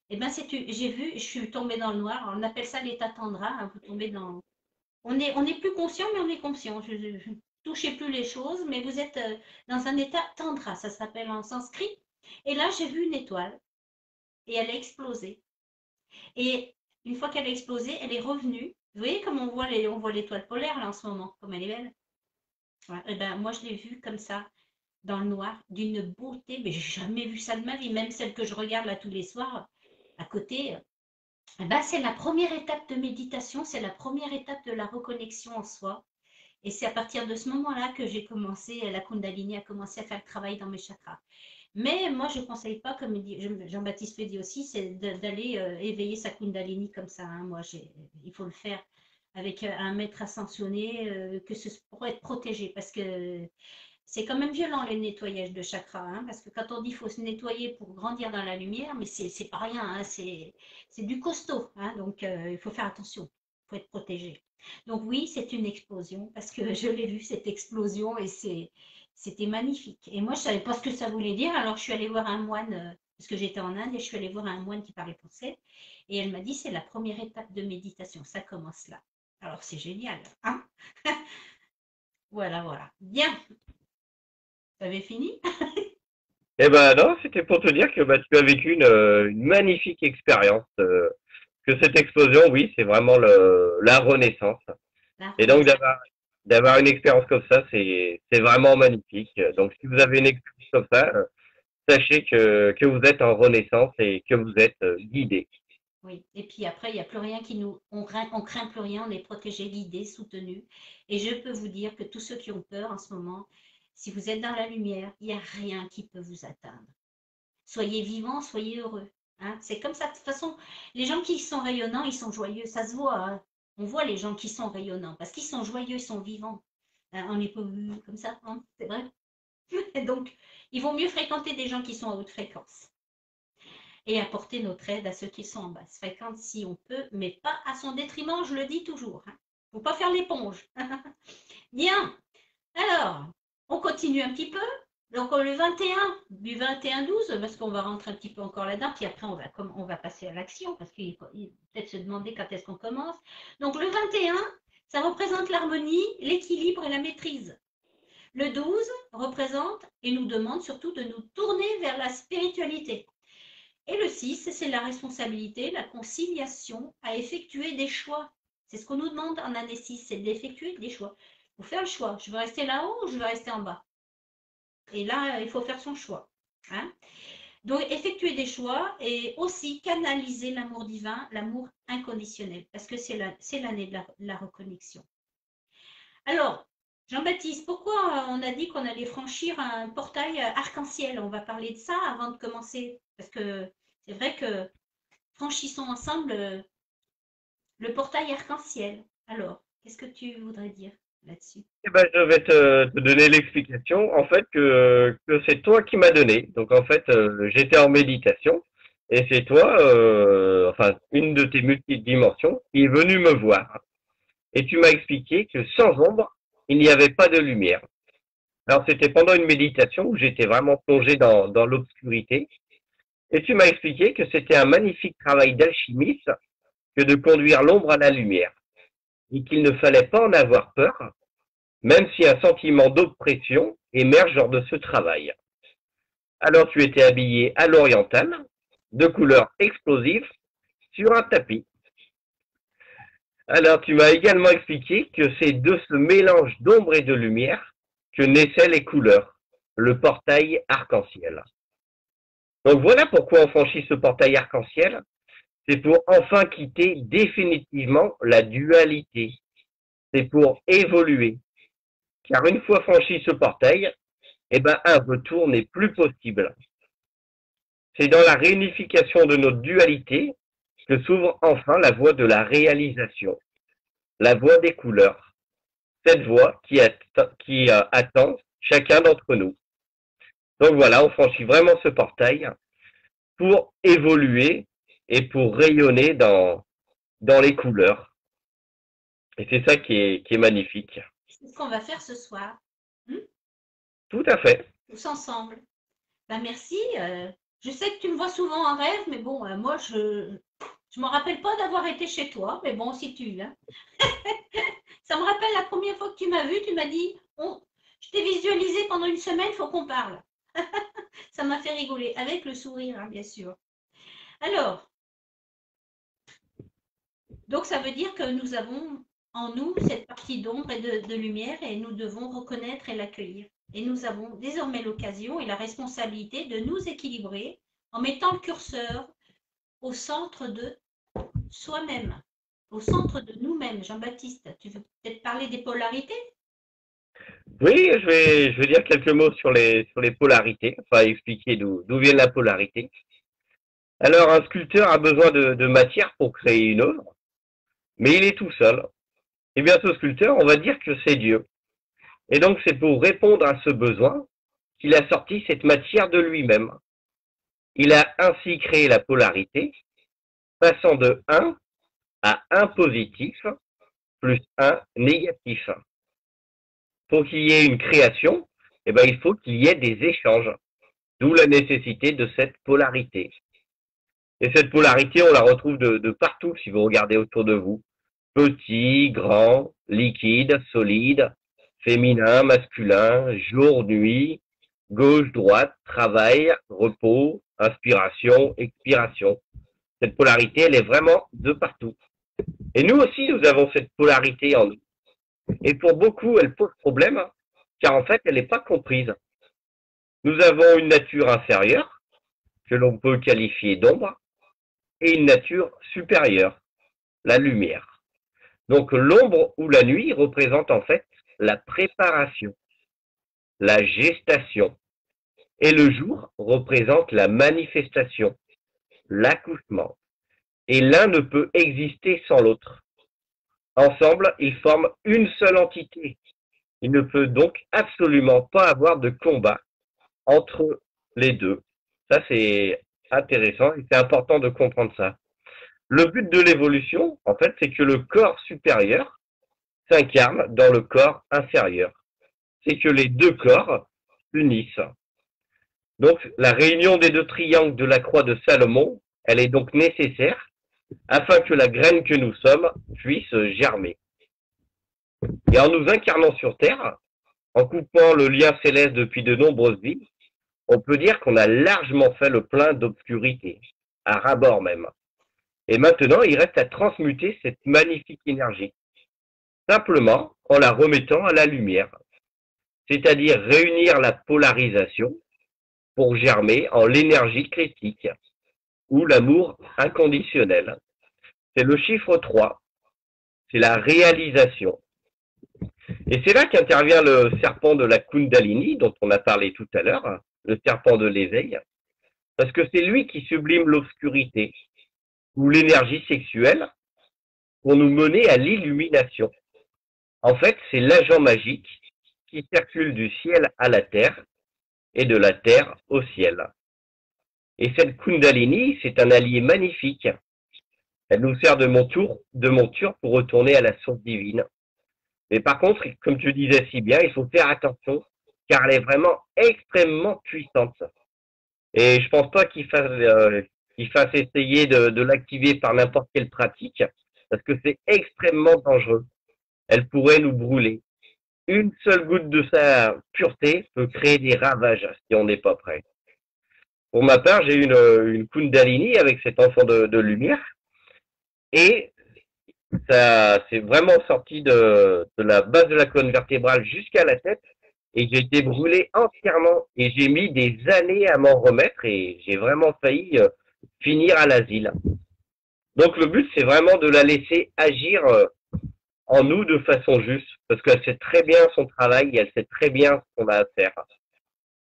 eh ben, j'ai vu, je suis tombée dans le noir. On appelle ça l'état tendra, hein, vous tombez dans, on est plus conscient, mais on est conscient. Je touchez plus les choses, mais vous êtes dans un état tendra, ça s'appelle en sanskrit. Et là, j'ai vu une étoile et elle a explosé. Et une fois qu'elle a explosé, elle est revenue. Vous voyez comme on voit l'étoile polaire là en ce moment, comme elle est belle. Ouais, et ben, moi, je l'ai vue comme ça, dans le noir, d'une beauté, mais j'ai jamais vu ça de ma vie, même celle que je regarde là tous les soirs à côté. Eh ben, c'est la première étape de méditation, c'est la première étape de la reconnexion en soi. Et c'est à partir de ce moment-là que j'ai commencé, la Kundalini a commencé à faire le travail dans mes chakras. Mais moi, je ne conseille pas, comme Jean-Baptiste le dit aussi, c'est d'aller éveiller sa Kundalini comme ça. Hein. Moi, il faut le faire avec un maître ascensionné pour être protégé. Parce que c'est quand même violent les nettoyages de chakras. Hein, parce que quand on dit qu'il faut se nettoyer pour grandir dans la lumière, mais c'est pas rien. Hein, c'est du costaud. Hein, donc, il faut faire attention. Il faut être protégé. Donc oui, c'est une explosion parce que je l'ai vu cette explosion et c'était magnifique. Et moi, je ne savais pas ce que ça voulait dire. Alors, je suis allée voir un moine, parce que j'étais en Inde, et je suis allée voir un moine qui parlait français. Et elle m'a dit, c'est la première étape de méditation. Ça commence là. Alors, c'est génial. Hein. Voilà, voilà. Bien. Vous avez fini? Eh ben non, c'était pour te dire que bah, tu as vécu une magnifique expérience. Que cette explosion, oui, c'est vraiment la renaissance. La Et donc renaissance. d'avoir une expérience comme ça, c'est vraiment magnifique. Donc si vous avez une expérience comme ça, sachez que vous êtes en renaissance et que vous êtes guidé. Oui. Et puis après, il n'y a plus rien qui nous. On craint plus rien, on est protégé, guidé, soutenu. Et je peux vous dire que tous ceux qui ont peur en ce moment, si vous êtes dans la lumière, il n'y a rien qui peut vous atteindre. Soyez vivants, soyez heureux. Hein. C'est comme ça. De toute façon, les gens qui sont rayonnants, ils sont joyeux. Ça se voit. Hein. On voit les gens qui sont rayonnants parce qu'ils sont joyeux, ils sont vivants. Hein, on n'est pas vu comme ça, hein, c'est vrai. Et donc, il vaut mieux fréquenter des gens qui sont à haute fréquence et apporter notre aide à ceux qui sont en basse fréquence si on peut, mais pas à son détriment, je le dis toujours. Il ne faut pas faire l'éponge. Bien. Alors, on continue un petit peu. Donc le 21, du 21-12, parce qu'on va rentrer un petit peu encore là-dedans, puis après on va passer à l'action, parce qu'il faut peut-être se demander quand est-ce qu'on commence. Donc le 21, ça représente l'harmonie, l'équilibre et la maîtrise. Le 12 représente et nous demande surtout de nous tourner vers la spiritualité. Et le 6, c'est la responsabilité, la conciliation à effectuer des choix. C'est ce qu'on nous demande en année 6, c'est d'effectuer des choix. Il faut faire le choix. Je veux rester là-haut ou je veux rester en bas? Et là, il faut faire son choix. Hein. Donc, effectuer des choix et aussi canaliser l'amour divin, l'amour inconditionnel, parce que c'est l'année de la reconnexion. Alors, Jean-Baptiste, pourquoi on a dit qu'on allait franchir un portail arc-en-ciel? On va parler de ça avant de commencer, parce que c'est vrai que franchissons ensemble le portail arc-en-ciel. Alors, qu'est-ce que tu voudrais dire là-dessus? Eh ben, je vais te donner l'explication, en fait, que c'est toi qui m'as donné. Donc, en fait, j'étais en méditation et c'est toi, enfin, une de tes multidimensions, qui est venue me voir. Et tu m'as expliqué que sans ombre, il n'y avait pas de lumière. Alors, c'était pendant une méditation où j'étais vraiment plongé dans l'obscurité. Et tu m'as expliqué que c'était un magnifique travail d'alchimiste que de conduire l'ombre à la lumière. Et qu'il ne fallait pas en avoir peur, même si un sentiment d'oppression émerge lors de ce travail. Alors tu étais habillé à l'oriental, de couleur explosive, sur un tapis. Alors tu m'as également expliqué que c'est de ce mélange d'ombre et de lumière que naissaient les couleurs, le portail arc-en-ciel. Donc voilà pourquoi on franchit ce portail arc-en-ciel, c'est pour enfin quitter définitivement la dualité, c'est pour évoluer. Car une fois franchi ce portail, eh ben, un retour n'est plus possible. C'est dans la réunification de notre dualité que s'ouvre enfin la voie de la réalisation, la voie des couleurs, cette voie qui attend chacun d'entre nous. Donc voilà, on franchit vraiment ce portail pour évoluer et pour rayonner dans les couleurs. Et c'est ça qui est magnifique. C'est ce qu'on va faire ce soir. Hmm. Tout à fait. Tous ensemble. Ben merci. Je sais que tu me vois souvent en rêve, mais bon, moi, je ne me rappelle pas d'avoir été chez toi, mais bon, si tu... Hein. Ça me rappelle la première fois que tu m'as vu, tu m'as dit, je t'ai visualisé pendant une semaine, il faut qu'on parle. Ça m'a fait rigoler, avec le sourire, hein, bien sûr. Alors, donc ça veut dire que nous avons en nous cette partie d'ombre et de lumière et nous devons reconnaître et l'accueillir. Et nous avons désormais l'occasion et la responsabilité de nous équilibrer en mettant le curseur au centre de soi-même, au centre de nous-mêmes. Jean-Baptiste, tu veux peut-être parler des polarités? Oui, je vais dire quelques mots sur les polarités, enfin expliquer d'où vient la polarité. Alors, un sculpteur a besoin de matière pour créer une œuvre, mais il est tout seul. Et bien, ce sculpteur, on va dire que c'est Dieu. Et donc, c'est pour répondre à ce besoin qu'il a sorti cette matière de lui-même. Il a ainsi créé la polarité, passant de un à un positif plus un négatif. Pour qu'il y ait une création, eh ben, il faut qu'il y ait des échanges, d'où la nécessité de cette polarité. Et cette polarité, on la retrouve de partout si vous regardez autour de vous. Petit, grand, liquide, solide, féminin, masculin, jour, nuit, gauche, droite, travail, repos, inspiration, expiration. Cette polarité, elle est vraiment de partout. Et nous aussi, nous avons cette polarité en nous. Et pour beaucoup, elle pose problème, car en fait, elle n'est pas comprise. Nous avons une nature inférieure, que l'on peut qualifier d'ombre, et une nature supérieure, la lumière. Donc l'ombre ou la nuit représente en fait la préparation, la gestation, et le jour représente la manifestation, l'accouchement. Et l'un ne peut exister sans l'autre. Ensemble, ils forment une seule entité. Il ne peut donc absolument pas avoir de combat entre les deux. Ça, c'est intéressant et c'est important de comprendre ça. Le but de l'évolution, en fait, c'est que le corps supérieur s'incarne dans le corps inférieur. C'est que les deux corps s'unissent. Donc, la réunion des deux triangles de la croix de Salomon, elle est donc nécessaire afin que la graine que nous sommes puisse germer. Et en nous incarnant sur Terre, en coupant le lien céleste depuis de nombreuses vies, on peut dire qu'on a largement fait le plein d'obscurité, à ras-bord même. Et maintenant, il reste à transmuter cette magnifique énergie, simplement en la remettant à la lumière, c'est-à-dire réunir la polarisation pour germer en l'énergie critique ou l'amour inconditionnel. C'est le chiffre 3, c'est la réalisation. Et c'est là qu'intervient le serpent de la Kundalini, dont on a parlé tout à l'heure, le serpent de l'éveil, parce que c'est lui qui sublime l'obscurité ou l'énergie sexuelle pour nous mener à l'illumination. En fait, c'est l'agent magique qui circule du ciel à la terre et de la terre au ciel. Et cette Kundalini, c'est un allié magnifique. Elle nous sert de monture pour retourner à la source divine. Mais par contre, comme tu disais si bien, il faut faire attention, car elle est vraiment extrêmement puissante. Et je pense pas qu'il fasse essayer de l'activer par n'importe quelle pratique, parce que c'est extrêmement dangereux. Elle pourrait nous brûler. Une seule goutte de sa pureté peut créer des ravages si on n'est pas prêt. Pour ma part, j'ai une Kundalini avec cet enfant de lumière, et ça c'est vraiment sorti de la base de la colonne vertébrale jusqu'à la tête, et j'ai été brûlé entièrement, et j'ai mis des années à m'en remettre, et j'ai vraiment failli finir à l'asile. Donc le but, c'est vraiment de la laisser agir en nous de façon juste, parce qu'elle sait très bien son travail et elle sait très bien ce qu'on a à faire.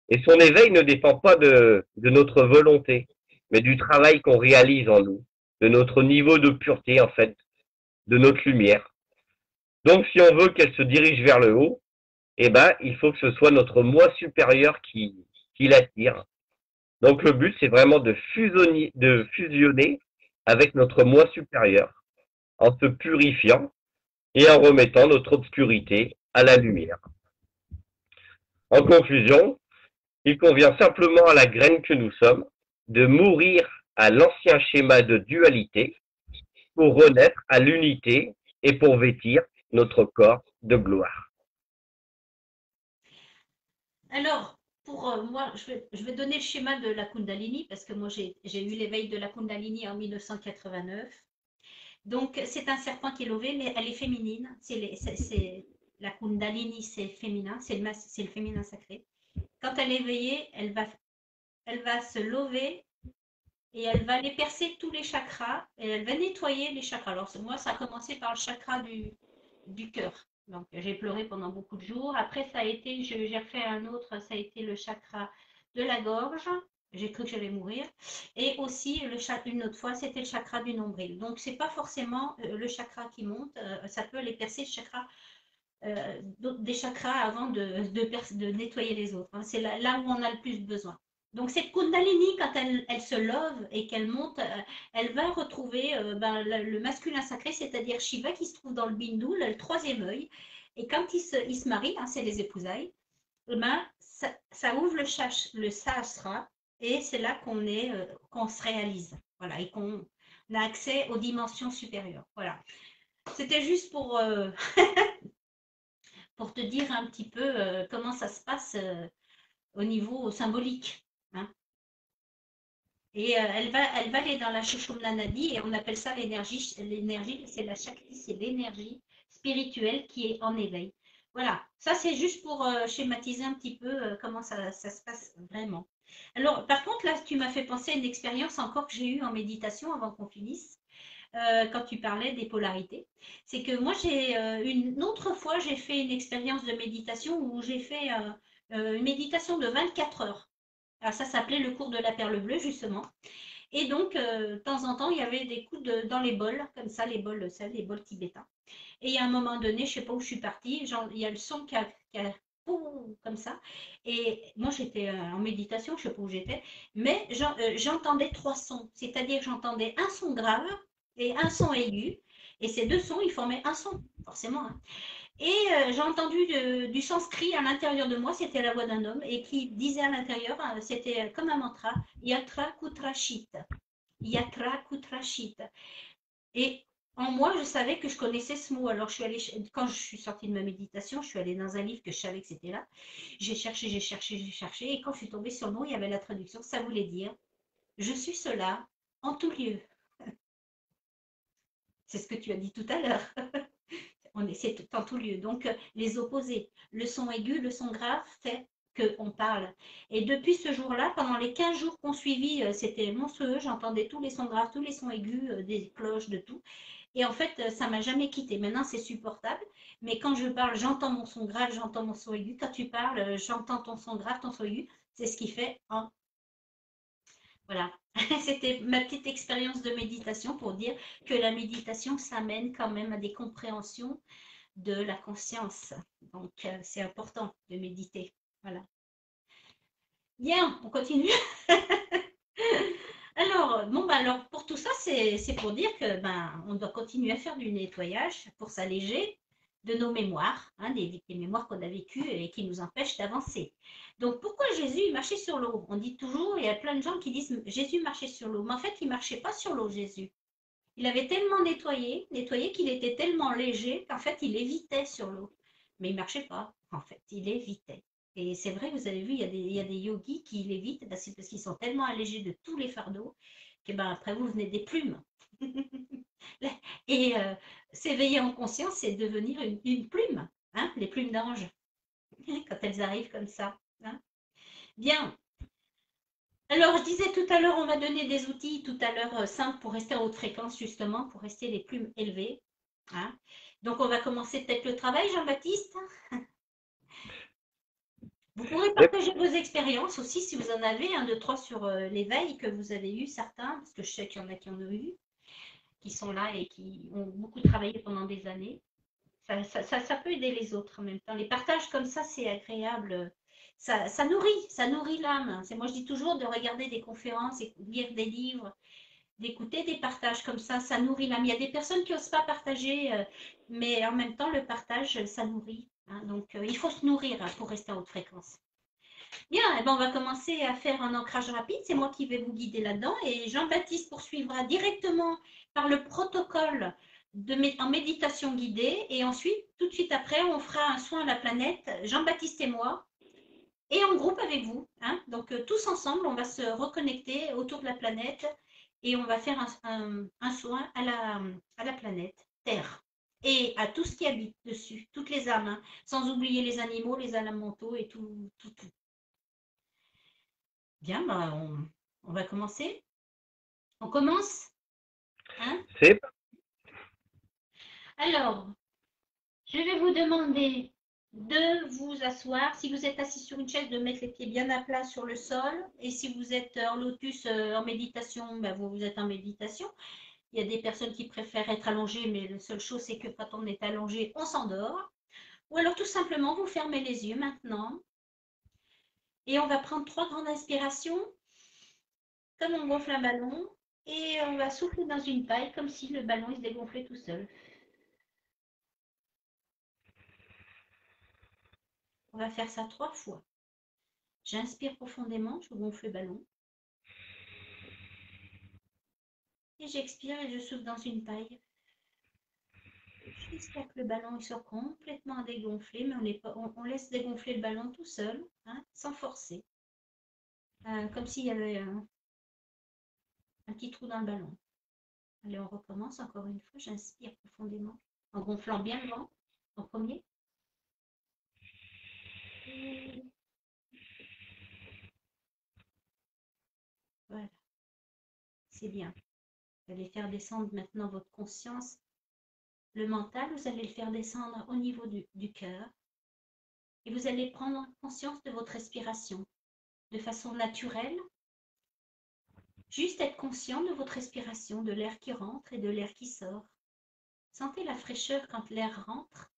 Et son éveil ne dépend pas de notre volonté, mais du travail qu'on réalise en nous, de notre niveau de pureté en fait, de notre lumière. Donc si on veut qu'elle se dirige vers le haut, eh ben il faut que ce soit notre moi supérieur qui l'attire. Donc le but c'est vraiment de fusionner avec notre moi supérieur, en se purifiant et en remettant notre obscurité à la lumière. En conclusion, il convient simplement à la graine que nous sommes de mourir à l'ancien schéma de dualité pour renaître à l'unité et pour vêtir notre corps de gloire. Alors, pour moi, je vais donner le schéma de la Kundalini parce que moi, j'ai eu l'éveil de la Kundalini en 1989. Donc, c'est un serpent qui est levé, mais elle est féminine. La Kundalini, c'est féminin, c'est le féminin sacré. Quand elle est éveillée, elle va se lever et elle va aller percer tous les chakras et elle va nettoyer les chakras. Alors, moi, ça a commencé par le chakra du cœur. Donc, j'ai pleuré pendant beaucoup de jours. Après, ça a été, j'ai refait un autre, ça a été le chakra de la gorge. J'ai cru que j'allais mourir. Et aussi, une autre fois, c'était le chakra du nombril. Donc, c'est pas forcément le chakra qui monte. Ça peut les percer, le chakra, des chakras avant de nettoyer les autres, hein. C'est là où on a le plus besoin. Donc cette Kundalini, quand elle se love et qu'elle monte, elle va retrouver le masculin sacré, c'est-à-dire Shiva qui se trouve dans le bindou, le troisième œil. Et quand il se marient, hein, c'est les épousailles, ben, ça ouvre le sahasra et c'est là qu'on se réalise. Voilà, et qu'on a accès aux dimensions supérieures. Voilà. C'était juste pour te dire un petit peu comment ça se passe au niveau symbolique, hein. Et elle va aller dans la Shushumna Nadi et on appelle ça l'énergie, c'est la Shakti, c'est l'énergie spirituelle qui est en éveil. Voilà, ça c'est juste pour schématiser un petit peu comment ça se passe vraiment. Alors, par contre, là, tu m'as fait penser à une expérience encore que j'ai eue en méditation avant qu'on finisse. Quand tu parlais des polarités, c'est que moi, une autre fois, j'ai fait une expérience de méditation où j'ai fait une méditation de 24 heures. Alors ça s'appelait le cours de la perle bleue, justement. Et donc, de temps en temps, il y avait des coups dans les bols, comme ça, les bols tibétains. Et à un moment donné, je ne sais pas où je suis partie, il y a le son qui a comme ça. Et moi, j'étais en méditation, je ne sais pas où j'étais, mais j'entendais trois sons. C'est-à-dire que j'entendais un son grave et un son aigu. Et ces deux sons, ils formaient un son, forcément, hein. Et j'ai entendu du sanskrit à l'intérieur de moi, c'était la voix d'un homme, et qui disait à l'intérieur, c'était comme un mantra, Yatra Kutrashit. Yatra Kutrashit. Et en moi, je savais que je connaissais ce mot. Alors, quand je suis sortie de ma méditation, je suis allée dans un livre que je savais que c'était là. J'ai cherché, j'ai cherché, j'ai cherché. Et quand je suis tombée sur le mot, il y avait la traduction. Ça voulait dire je suis cela en tout lieu. C'est ce que tu as dit tout à l'heure. C'est en tout lieu. Donc, les opposés. Le son aigu, le son grave fait qu'on parle. Et depuis ce jour-là, pendant les 15 jours qu'on suivit, c'était monstrueux. J'entendais tous les sons graves, tous les sons aigus, des cloches, de tout. Et en fait, ça m'a jamais quitté. Maintenant, c'est supportable. Mais quand je parle, j'entends mon son grave, j'entends mon son aigu. Quand tu parles, j'entends ton son grave, ton son aigu. C'est ce qui fait un. Voilà. C'était ma petite expérience de méditation pour dire que la méditation, ça mène quand même à des compréhensions de la conscience. Donc, c'est important de méditer. Voilà. Bien, on continue. Alors, bon, alors pour tout ça, c'est pour dire que on doit continuer à faire du nettoyage pour s'alléger de nos mémoires, hein, des mémoires qu'on a vécues et qui nous empêchent d'avancer. Donc, pourquoi Jésus marchait sur l'eau? On dit toujours, il y a plein de gens qui disent Jésus marchait sur l'eau. Mais en fait, il ne marchait pas sur l'eau, Jésus. Il avait tellement nettoyé qu'il était tellement léger qu'en fait, il évitait sur l'eau. Mais il ne marchait pas, en fait, il évitait. Et c'est vrai, vous avez vu, il y a des yogis qui l'évitent, c'est parce qu'ils sont tellement allégés de tous les fardeaux que après vous venez des plumes. Et s'éveiller en conscience, c'est devenir une plume, hein, les plumes d'ange, quand elles arrivent comme ça, hein. Bien. Alors, je disais tout à l'heure, on va donner des outils tout à l'heure simples pour rester en haute fréquence, justement, pour rester les plumes élevées, hein. Donc, on va commencer peut-être le travail, Jean-Baptiste. Vous pourrez partager vos expériences aussi, si vous en avez, un, deux, trois sur l'éveil que vous avez eu, certains, parce que je sais qu'il y en a qui en ont eu, qui sont là et qui ont beaucoup travaillé pendant des années. Ça peut aider les autres en même temps. Les partages comme ça, c'est agréable. Ça nourrit l'âme. Moi, je dis toujours de regarder des conférences, et lire des livres, d'écouter des partages comme ça nourrit l'âme. Il y a des personnes qui n'osent pas partager, mais en même temps, le partage, ça nourrit, hein. Donc, il faut se nourrir, hein, pour rester en haute fréquence. Bien, eh ben, on va commencer à faire un ancrage rapide. C'est moi qui vais vous guider là-dedans. Et Jean-Baptiste poursuivra directement par le protocole en méditation guidée. Et ensuite, tout de suite après, on fera un soin à la planète, Jean-Baptiste et moi, et en groupe avec vous, hein. Donc, tous ensemble, on va se reconnecter autour de la planète et on va faire un soin à la planète Terre et à tout ce qui habite dessus, toutes les âmes, hein, sans oublier les animaux, les élémentaux et tout. Bien, on va commencer. On commence, hein? C'est Alors, Je vais vous demander de vous asseoir. Si vous êtes assis sur une chaise, de mettre les pieds bien à plat sur le sol. Et si vous êtes en lotus en méditation, ben vous êtes en méditation. Il y a des personnes qui préfèrent être allongées, mais la seule chose, c'est que quand on est allongé, on s'endort. Ou alors tout simplement, vous fermez les yeux maintenant. Et on va prendre 3 grandes inspirations, comme on gonfle un ballon. Et on va souffler dans une paille, comme si le ballon il se dégonflait tout seul. On va faire ça 3 fois. J'inspire profondément, je gonfle le ballon. Et j'expire et je souffle dans une paille. Jusqu'à que le ballon il soit complètement dégonflé, mais on laisse dégonfler le ballon tout seul, hein, sans forcer. Comme s'il y avait un petit trou dans le ballon. Allez, on recommence encore une fois. J'inspire profondément en gonflant bien le ventre en premier. Et voilà, c'est bien. Vous allez faire descendre maintenant votre conscience. Le mental, vous allez le faire descendre au niveau du cœur. Et vous allez prendre conscience de votre respiration de façon naturelle. Juste être conscient de votre respiration, de l'air qui rentre et de l'air qui sort. Sentez la fraîcheur quand l'air rentre,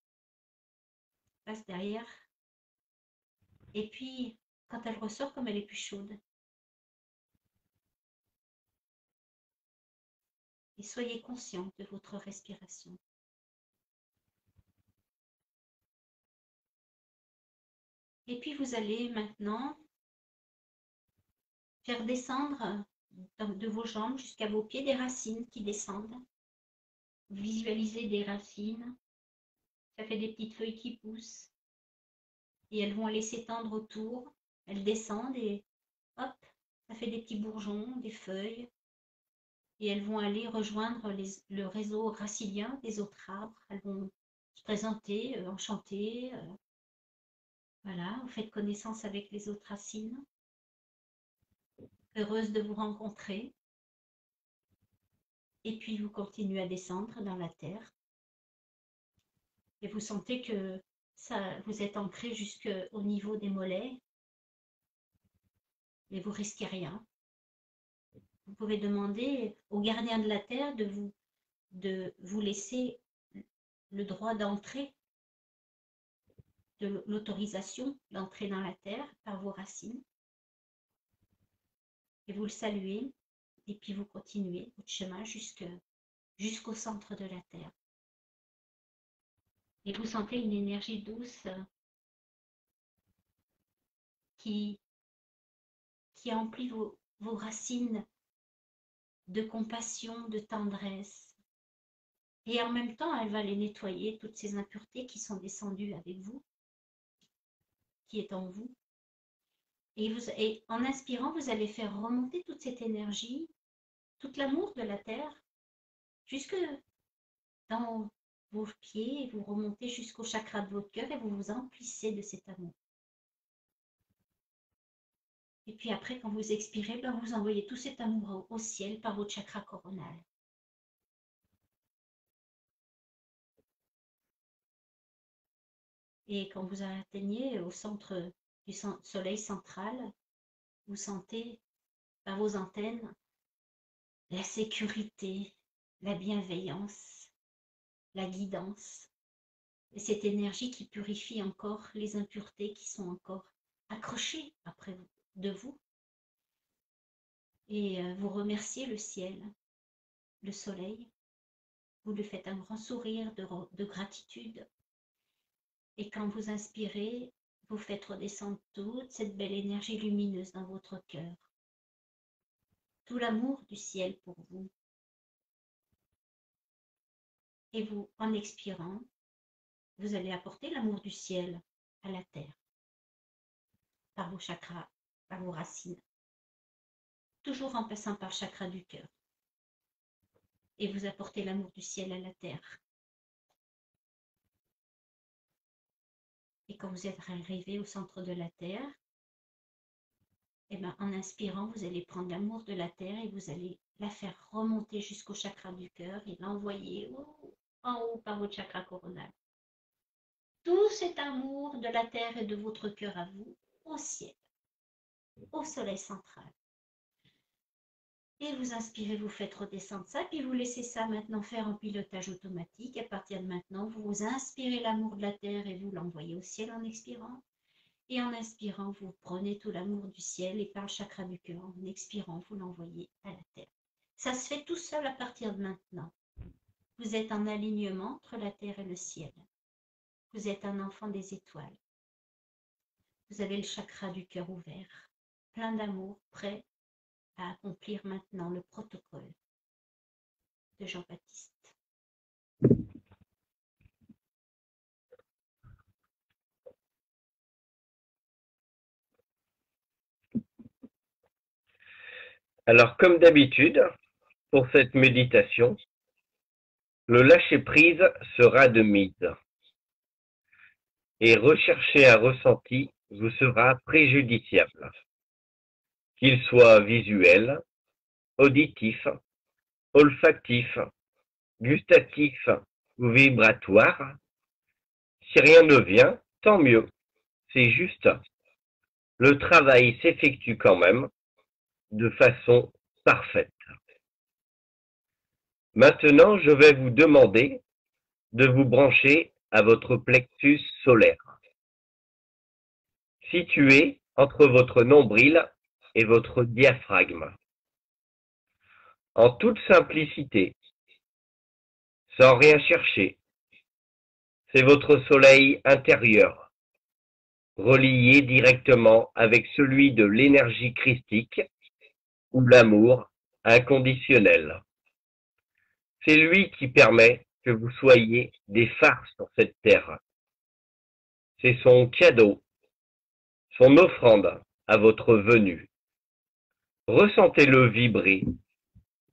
passe derrière. Et puis, quand elle ressort, comme elle est plus chaude. Et soyez conscient de votre respiration. Et puis, vous allez maintenant faire descendre de vos jambes jusqu'à vos pieds des racines qui descendent. Visualisez des racines. Ça fait des petites feuilles qui poussent. Et elles vont aller s'étendre autour. Elles descendent et hop, ça fait des petits bourgeons, des feuilles. Et elles vont aller rejoindre le réseau racilien des autres arbres. Elles vont se présenter, enchantées. Voilà, vous faites connaissance avec les autres racines. Heureuse de vous rencontrer. Et puis vous continuez à descendre dans la terre. Et vous sentez que ça, vous êtes ancré jusqu'au niveau des mollets. Mais vous risquez rien. Vous pouvez demander au gardien de la terre de vous laisser le droit d'entrer, de l'autorisation d'entrer dans la terre par vos racines. Et vous le saluez, et puis vous continuez votre chemin jusqu'au centre de la terre. Et vous sentez une énergie douce qui emplit vos racines de compassion, de tendresse. Et en même temps, elle va les nettoyer, toutes ces impuretés qui sont descendues avec vous, qui est en vous. Et en inspirant, vous allez faire remonter toute cette énergie, tout l'amour de la terre, jusque dans vos pieds, et vous remontez jusqu'au chakra de votre cœur et vous vous emplissez de cet amour. Et puis après, quand vous expirez, ben vous envoyez tout cet amour au ciel par votre chakra coronal. Et quand vous atteignez au centre du soleil central, vous sentez par vos antennes la sécurité, la bienveillance, la guidance. Et cette énergie qui purifie encore les impuretés qui sont encore accrochées après de vous. Et vous remerciez le ciel, le soleil. Vous lui faites un grand sourire de gratitude. Et quand vous inspirez, vous faites redescendre toute cette belle énergie lumineuse dans votre cœur. Tout l'amour du ciel pour vous. Et vous, en expirant, vous allez apporter l'amour du ciel à la terre, par vos chakras, par vos racines, toujours en passant par le chakra du cœur. Et vous apportez l'amour du ciel à la terre. Et quand vous êtes arrivé au centre de la terre, et ben, en inspirant, vous allez prendre l'amour de la terre et vous allez la faire remonter jusqu'au chakra du cœur et l'envoyer en haut par votre chakra coronal. tout cet amour de la terre et de votre cœur à vous au ciel, au soleil central. Et vous inspirez, vous faites redescendre ça, puis vous laissez ça maintenant faire en pilotage automatique. À partir de maintenant, vous inspirez l'amour de la terre et vous l'envoyez au ciel en expirant. Et en inspirant, vous prenez tout l'amour du ciel et par le chakra du cœur, en expirant, vous l'envoyez à la terre. Ça se fait tout seul à partir de maintenant. Vous êtes en alignement entre la terre et le ciel. Vous êtes un enfant des étoiles. Vous avez le chakra du cœur ouvert, plein d'amour, prêt à accomplir maintenant le protocole de Jean-Baptiste. Alors, comme d'habitude, pour cette méditation, le lâcher-prise sera de mise. Et rechercher un ressenti vous sera préjudiciable, qu'il soit visuel, auditif, olfactif, gustatif ou vibratoire. Si rien ne vient, tant mieux, c'est juste. Le travail s'effectue quand même de façon parfaite. Maintenant, je vais vous demander de vous brancher à votre plexus solaire, situé entre votre nombril et votre diaphragme. En toute simplicité, sans rien chercher, c'est votre soleil intérieur, relié directement avec celui de l'énergie christique ou l'amour inconditionnel. C'est lui qui permet que vous soyez des phares sur cette terre. C'est son cadeau, son offrande à votre venue. Ressentez-le vibrer,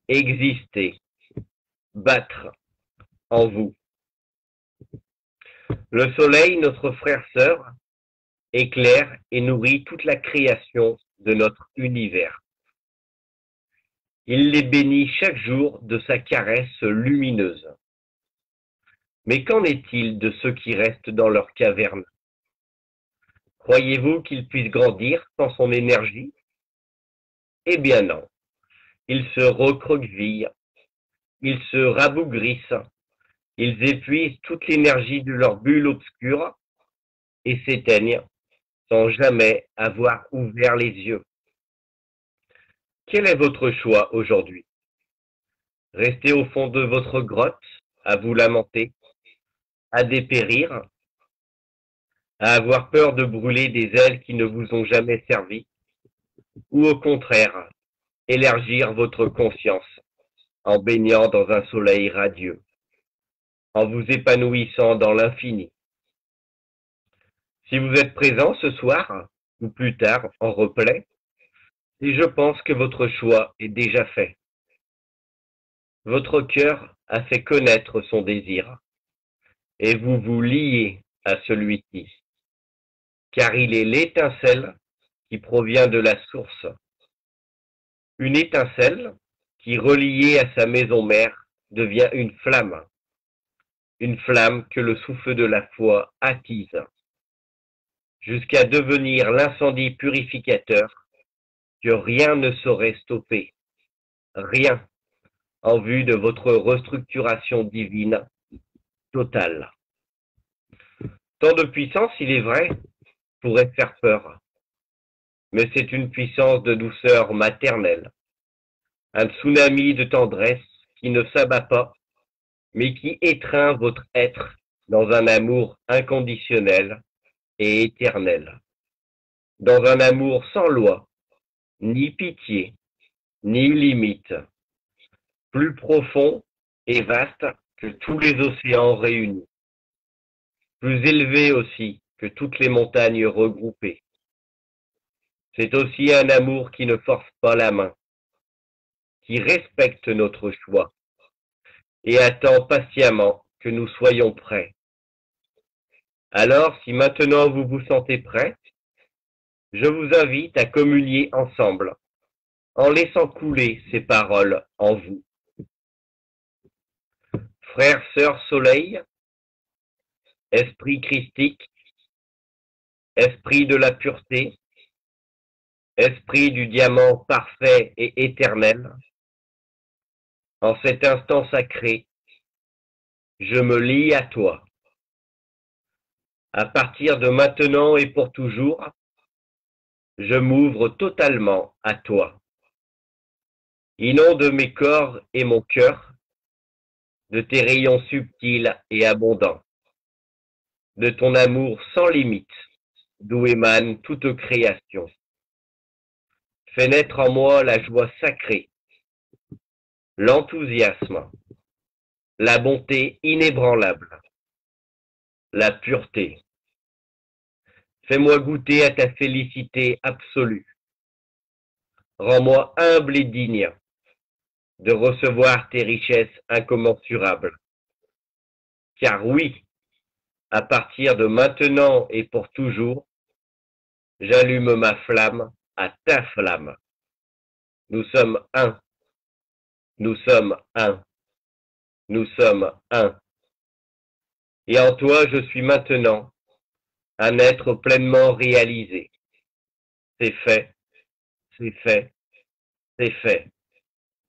exister, battre en vous. Le soleil, notre frère-sœur, éclaire et nourrit toute la création de notre univers. Il les bénit chaque jour de sa caresse lumineuse. Mais qu'en est-il de ceux qui restent dans leur caverne? Croyez-vous qu'ils puissent grandir sans son énergie? Eh bien non. Ils se recroquevillent, ils se rabougrissent, ils épuisent toute l'énergie de leur bulle obscure et s'éteignent sans jamais avoir ouvert les yeux. Quel est votre choix aujourd'hui? Rester au fond de votre grotte, à vous lamenter, à dépérir, à avoir peur de brûler des ailes qui ne vous ont jamais servi, ou au contraire, élargir votre conscience en baignant dans un soleil radieux, en vous épanouissant dans l'infini. Si vous êtes présent ce soir, ou plus tard en replay, et je pense que votre choix est déjà fait. Votre cœur a fait connaître son désir, et vous vous liez à celui-ci, car il est l'étincelle qui provient de la source. Une étincelle qui, reliée à sa maison mère, devient une flamme que le souffle de la foi attise, jusqu'à devenir l'incendie purificateur que rien ne saurait stopper, rien, en vue de votre restructuration divine totale. Tant de puissance, il est vrai, pourrait faire peur, mais c'est une puissance de douceur maternelle, un tsunami de tendresse qui ne s'abat pas, mais qui étreint votre être dans un amour inconditionnel et éternel, dans un amour sans loi, ni pitié, ni limite, plus profond et vaste que tous les océans réunis, plus élevé aussi que toutes les montagnes regroupées. C'est aussi un amour qui ne force pas la main, qui respecte notre choix et attend patiemment que nous soyons prêts. Alors, si maintenant vous vous sentez prêts, je vous invite à communier ensemble, en laissant couler ces paroles en vous. Frère, sœur, soleil, esprit christique, esprit de la pureté, esprit du diamant parfait et éternel, en cet instant sacré, je me lie à toi. À partir de maintenant et pour toujours, je m'ouvre totalement à toi. Inonde mes corps et mon cœur de tes rayons subtils et abondants, de ton amour sans limite, d'où émane toute création. Fais naître en moi la joie sacrée, l'enthousiasme, la bonté inébranlable, la pureté. Fais-moi goûter à ta félicité absolue. Rends-moi humble et digne de recevoir tes richesses incommensurables. Car oui, à partir de maintenant et pour toujours, j'allume ma flamme à ta flamme. Nous sommes un, nous sommes un, nous sommes un. Et en toi, je suis maintenant un être pleinement réalisé. C'est fait, c'est fait, c'est fait.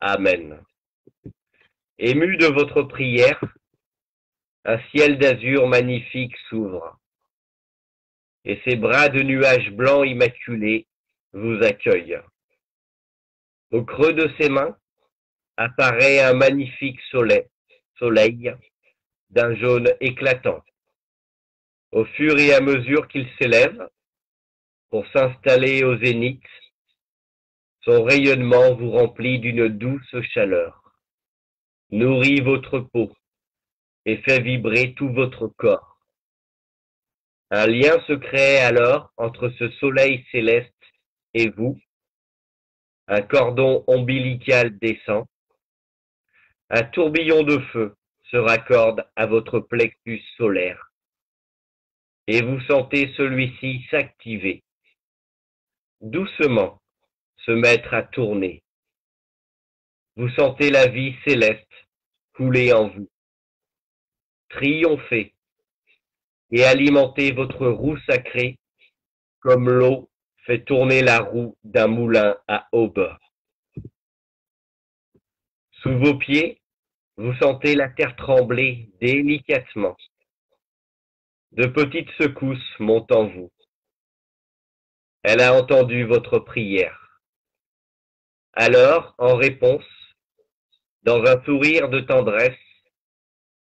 Amen. Ému de votre prière, un ciel d'azur magnifique s'ouvre, et ses bras de nuages blancs immaculés vous accueillent. Au creux de ses mains apparaît un magnifique soleil d'un jaune éclatant. Au fur et à mesure qu'il s'élève pour s'installer au zénith, son rayonnement vous remplit d'une douce chaleur, nourrit votre peau et fait vibrer tout votre corps. Un lien se crée alors entre ce soleil céleste et vous, un cordon ombilical descend, un tourbillon de feu se raccorde à votre plexus solaire, et vous sentez celui-ci s'activer, doucement se mettre à tourner. Vous sentez la vie céleste couler en vous, triompher et alimenter votre roue sacrée comme l'eau fait tourner la roue d'un moulin à aube. Sous vos pieds, vous sentez la terre trembler délicatement. De petites secousses montent en vous. Elle a entendu votre prière. Alors, en réponse, dans un sourire de tendresse,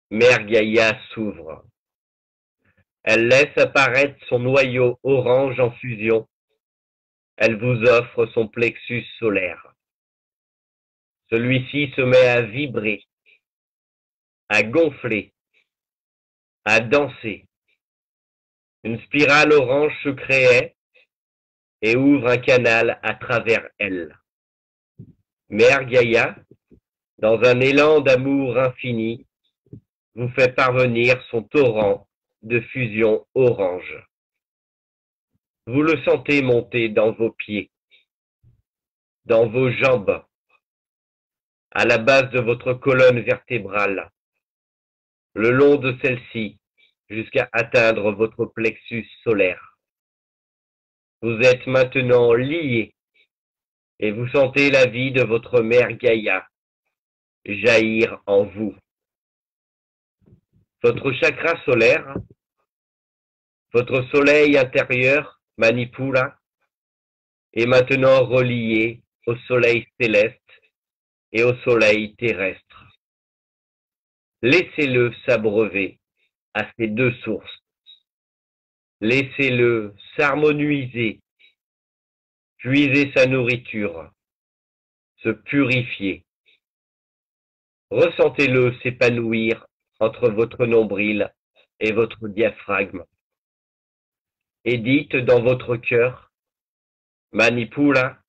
Mère Gaïa s'ouvre. Elle laisse apparaître son noyau orange en fusion. Elle vous offre son plexus solaire. Celui-ci se met à vibrer, à gonfler, à danser. Une spirale orange se crée et ouvre un canal à travers elle. Mère Gaïa, dans un élan d'amour infini, vous fait parvenir son torrent de fusion orange. Vous le sentez monter dans vos pieds, dans vos jambes, à la base de votre colonne vertébrale, le long de celle-ci, jusqu'à atteindre votre plexus solaire. Vous êtes maintenant liés et vous sentez la vie de votre mère Gaïa jaillir en vous. Votre chakra solaire, votre soleil intérieur, Manipula, est maintenant relié au soleil céleste et au soleil terrestre. Laissez-le s'abreuver à ces deux sources. Laissez-le s'harmoniser, puiser sa nourriture, se purifier. Ressentez-le s'épanouir entre votre nombril et votre diaphragme. Et dites dans votre cœur, Manipula,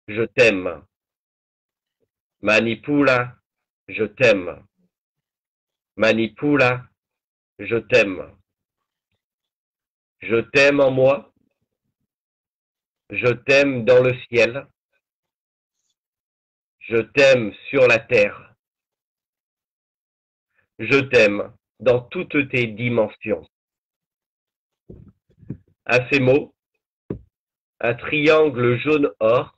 je t'aime. Manipula, je t'aime. Manipula, je t'aime. Je t'aime en moi. Je t'aime dans le ciel. Je t'aime sur la terre. Je t'aime dans toutes tes dimensions. À ces mots, un triangle jaune-or,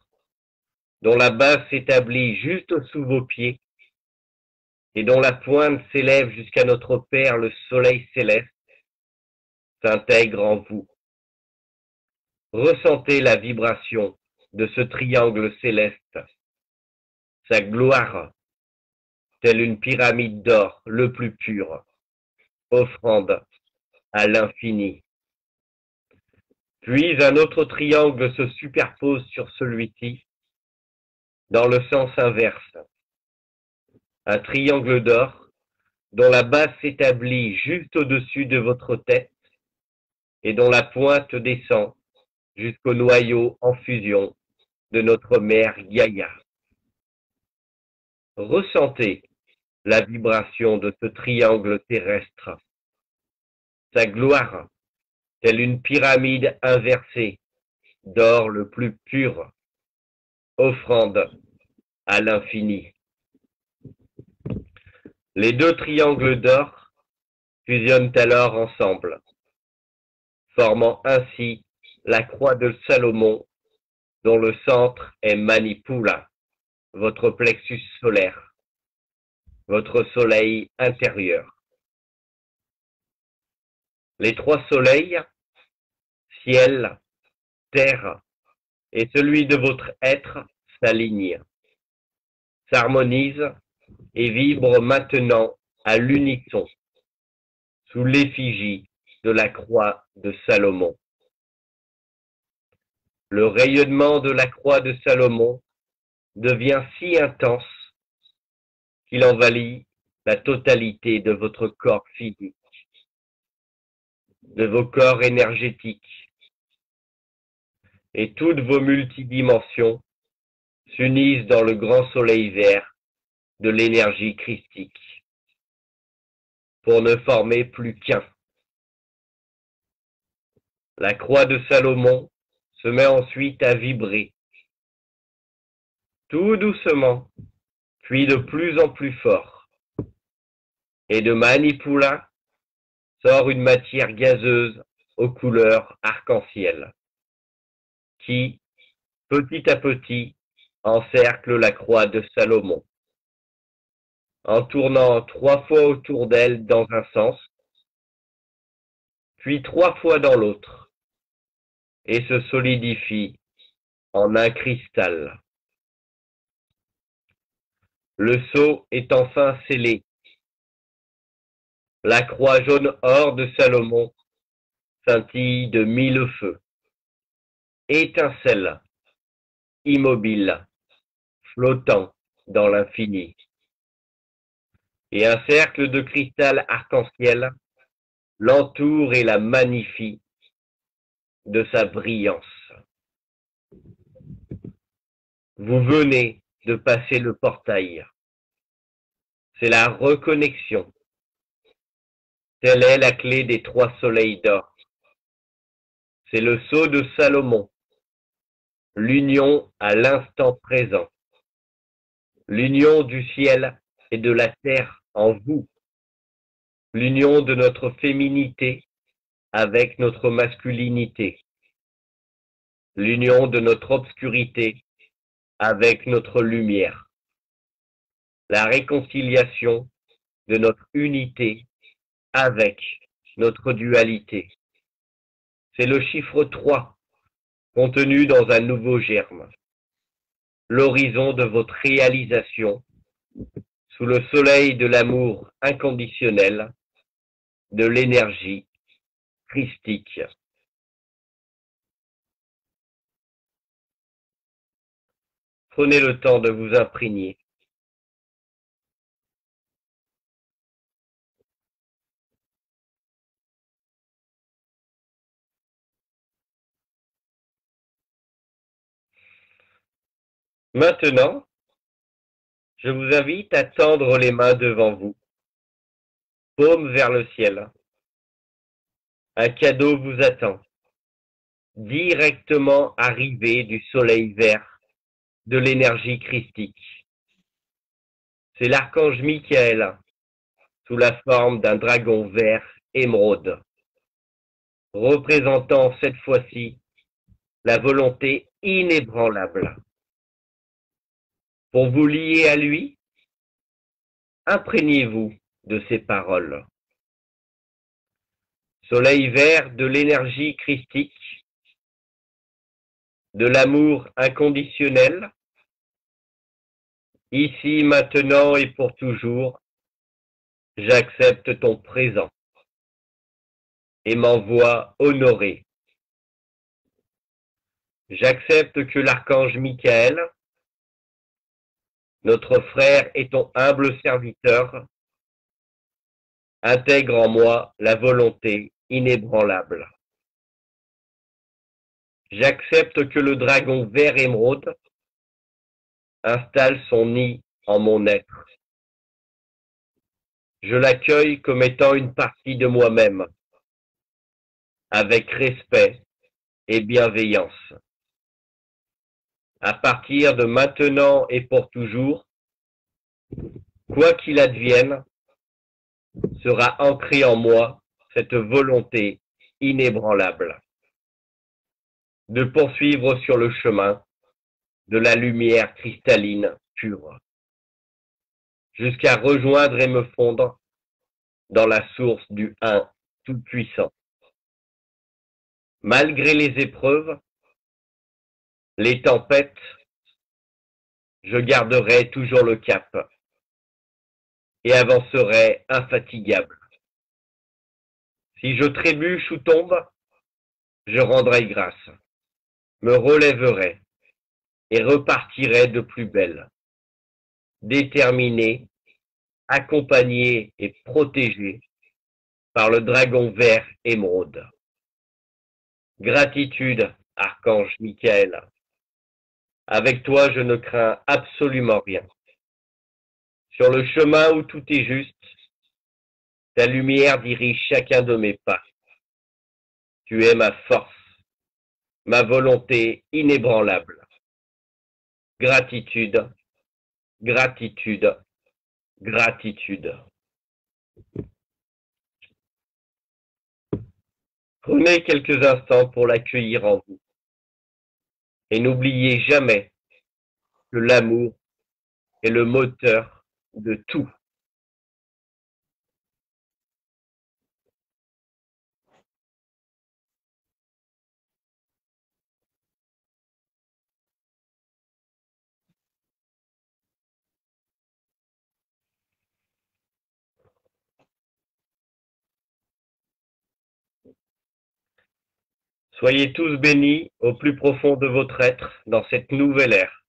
dont la base s'établit juste sous vos pieds et dont la pointe s'élève jusqu'à notre Père le Soleil céleste, s'intègre en vous. Ressentez la vibration de ce triangle céleste, sa gloire, telle une pyramide d'or le plus pur, offrande à l'infini. Puis un autre triangle se superpose sur celui-ci, dans le sens inverse. Un triangle d'or, dont la base s'établit juste au-dessus de votre tête et dont la pointe descend jusqu'au noyau en fusion de notre mère Gaïa. Ressentez la vibration de ce triangle terrestre, sa gloire, telle une pyramide inversée d'or le plus pur, offrande à l'infini. Les deux triangles d'or fusionnent alors ensemble, formant ainsi la croix de Salomon, dont le centre est Manipula, votre plexus solaire, votre soleil intérieur. Les trois soleils, ciel, terre et celui de votre être s'alignent, s'harmonisent et vibrent maintenant à l'unisson sous l'effigie de la croix de Salomon. Le rayonnement de la croix de Salomon devient si intense qu'il envahit la totalité de votre corps physique, de vos corps énergétiques, et toutes vos multidimensions s'unissent dans le grand soleil vert de l'énergie christique, pour ne former plus qu'un. La croix de Salomon se met ensuite à vibrer, tout doucement, puis de plus en plus fort. Et de Manipula sort une matière gazeuse aux couleurs arc-en-ciel, qui, petit à petit, encercle la croix de Salomon, en tournant 3 fois autour d'elle dans un sens, puis 3 fois dans l'autre, et se solidifie en un cristal. Le sceau est enfin scellé. La croix jaune or de Salomon scintille de 1000 feux, étincelle, immobile, flottant dans l'infini. Et un cercle de cristal arc-en-ciel l'entoure et la magnifie de sa brillance. Vous venez de passer le portail. C'est la reconnexion. Telle est la clé des 3 soleils d'or. C'est le sceau de Salomon, l'union à l'instant présent, l'union du ciel et de la terre en vous, l'union de notre féminité avec notre masculinité, l'union de notre obscurité avec notre lumière, la réconciliation de notre unité avec notre dualité. C'est le chiffre 3 contenu dans un nouveau germe, l'horizon de votre réalisation sous le soleil de l'amour inconditionnel, de l'énergie christique. Prenez le temps de vous imprégner. Maintenant, je vous invite à tendre les mains devant vous, paume vers le ciel. Un cadeau vous attend, directement arrivé du soleil vert, de l'énergie christique. C'est l'archange Michael, sous la forme d'un dragon vert émeraude. représentant cette fois-ci la volonté inébranlable. Pour vous lier à lui, imprégnez-vous de ses paroles. Soleil vert de l'énergie christique, de l'amour inconditionnel, ici, maintenant et pour toujours, j'accepte ton présent et m'envoie honorer. J'accepte que l'archange Michael, notre frère et ton humble serviteur, intègre en moi la volonté inébranlable. J'accepte que le dragon vert émeraude installe son nid en mon être. Je l'accueille comme étant une partie de moi-même, avec respect et bienveillance. À partir de maintenant et pour toujours, quoi qu'il advienne, sera ancrée en moi cette volonté inébranlable de poursuivre sur le chemin de la lumière cristalline pure, jusqu'à rejoindre et me fondre dans la source du Un Tout-Puissant. Malgré les épreuves, les tempêtes, je garderai toujours le cap et avancerai infatigable. Si je trébuche ou tombe, je rendrai grâce, me relèverai et repartirai de plus belle, déterminé, accompagné et protégé par le dragon vert émeraude. Gratitude, archange Michael. Avec toi, je ne crains absolument rien. Sur le chemin où tout est juste, ta lumière dirige chacun de mes pas. Tu es ma force, ma volonté inébranlable. Gratitude, gratitude, gratitude. Prenez quelques instants pour l'accueillir en vous. Et n'oubliez jamais que l'amour est le moteur de tout. Soyez tous bénis au plus profond de votre être dans cette nouvelle ère.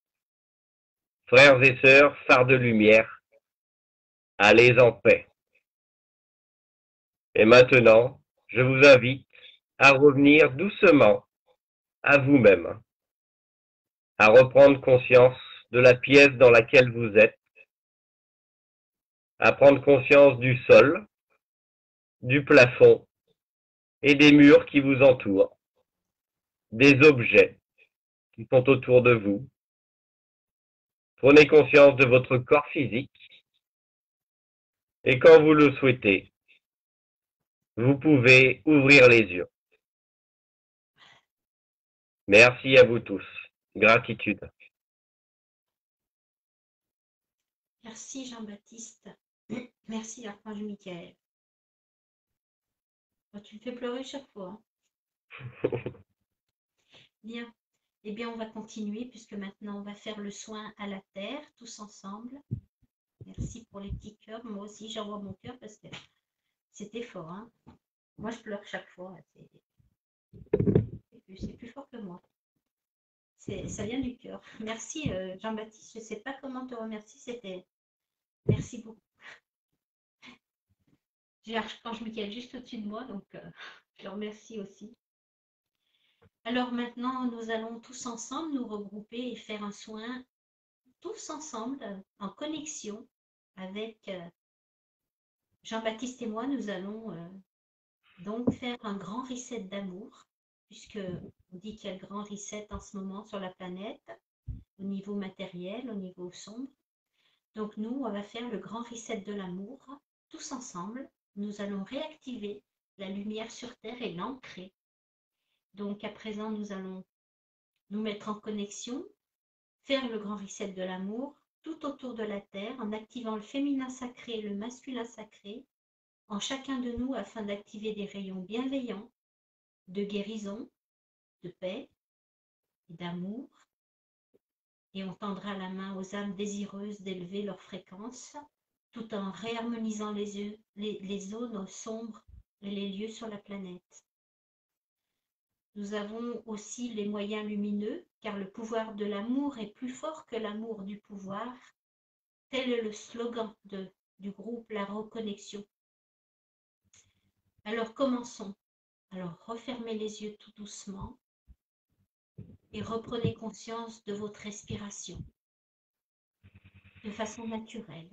Frères et sœurs, phares de lumière, allez en paix. Et maintenant, je vous invite à revenir doucement à vous-même, à reprendre conscience de la pièce dans laquelle vous êtes, à prendre conscience du sol, du plafond et des murs qui vous entourent, des objets qui sont autour de vous. Prenez conscience de votre corps physique et quand vous le souhaitez, vous pouvez ouvrir les yeux. Merci à vous tous. Gratitude. Merci Jean-Baptiste. Merci archange Michael. Oh, tu me fais pleurer chaque fois. Hein. Bien. Eh bien, on va continuer puisque maintenant on va faire le soin à la terre tous ensemble. Merci pour les petits cœurs. Moi aussi, j'envoie mon cœur parce que c'était fort. Hein. Moi, je pleure chaque fois. C'est plus fort que moi. Ça vient du cœur. Merci Jean-Baptiste. Je ne sais pas comment te remercier. Merci beaucoup. J'ai Archange Michael juste au-dessus de moi, donc je le remercie aussi. Alors maintenant, nous allons tous ensemble nous regrouper et faire un soin tous ensemble en connexion avec Jean-Baptiste et moi. Nous allons donc faire un grand reset d'amour, puisque on dit qu'il y a le grand reset en ce moment sur la planète, au niveau matériel, au niveau sombre. Donc nous, on va faire le grand reset de l'amour tous ensemble. Nous allons réactiver la lumière sur Terre et l'ancrer. Donc à présent, nous allons nous mettre en connexion, faire le grand reset de l'amour tout autour de la Terre en activant le féminin sacré et le masculin sacré en chacun de nous afin d'activer des rayons bienveillants, de guérison, de paix et d'amour. Et on tendra la main aux âmes désireuses d'élever leur fréquence tout en réharmonisant les zones sombres et les lieux sur la planète. Nous avons aussi les moyens lumineux, car le pouvoir de l'amour est plus fort que l'amour du pouvoir. Tel est le slogan du groupe La Reconnexion. Alors commençons. Alors refermez les yeux tout doucement et reprenez conscience de votre respiration de façon naturelle,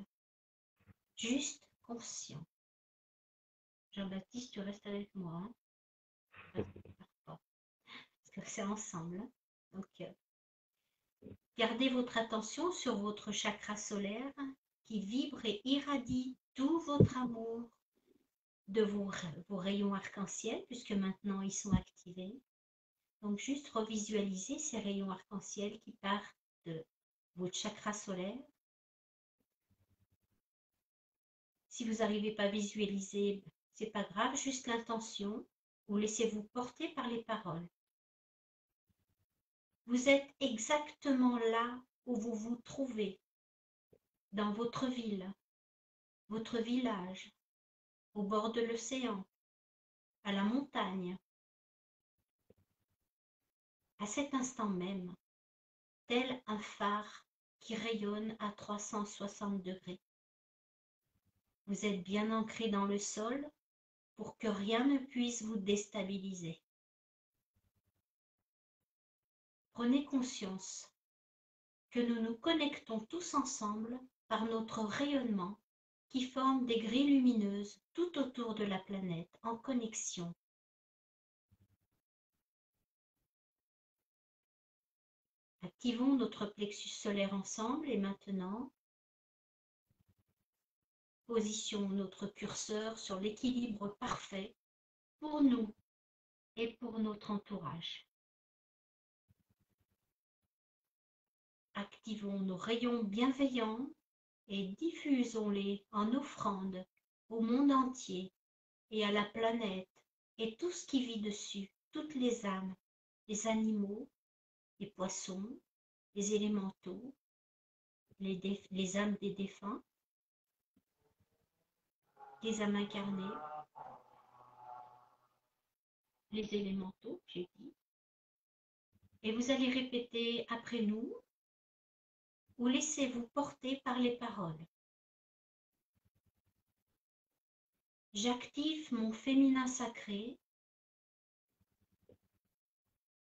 juste conscient. Jean-Baptiste, tu restes avec moi. Hein? Parce que c'est ensemble. Hein? Donc, gardez votre attention sur votre chakra solaire qui vibre et irradie tout votre amour de vos rayons arc-en-ciel, puisque maintenant ils sont activés. Donc, juste revisualisez ces rayons arc-en-ciel qui partent de votre chakra solaire. Si vous n'arrivez pas à visualiser, c'est pas grave, juste l'intention, ou laissez-vous porter par les paroles. Vous êtes exactement là où vous vous trouvez, dans votre ville, votre village, au bord de l'océan, à la montagne. À cet instant même, tel un phare qui rayonne à 360 degrés. Vous êtes bien ancré dans le sol pour que rien ne puisse vous déstabiliser. Prenez conscience que nous nous connectons tous ensemble par notre rayonnement qui forme des grilles lumineuses tout autour de la planète en connexion. Activons notre plexus solaire ensemble et maintenant, positionnons notre curseur sur l'équilibre parfait pour nous et pour notre entourage. Activons nos rayons bienveillants et diffusons-les en offrande au monde entier et à la planète et tout ce qui vit dessus, toutes les âmes, les animaux, les poissons, les élémentaux, les âmes des défunts, les âmes incarnées, les élémentaux, j'ai dit. Et vous allez répéter après nous ou laissez-vous porter par les paroles. J'active mon féminin sacré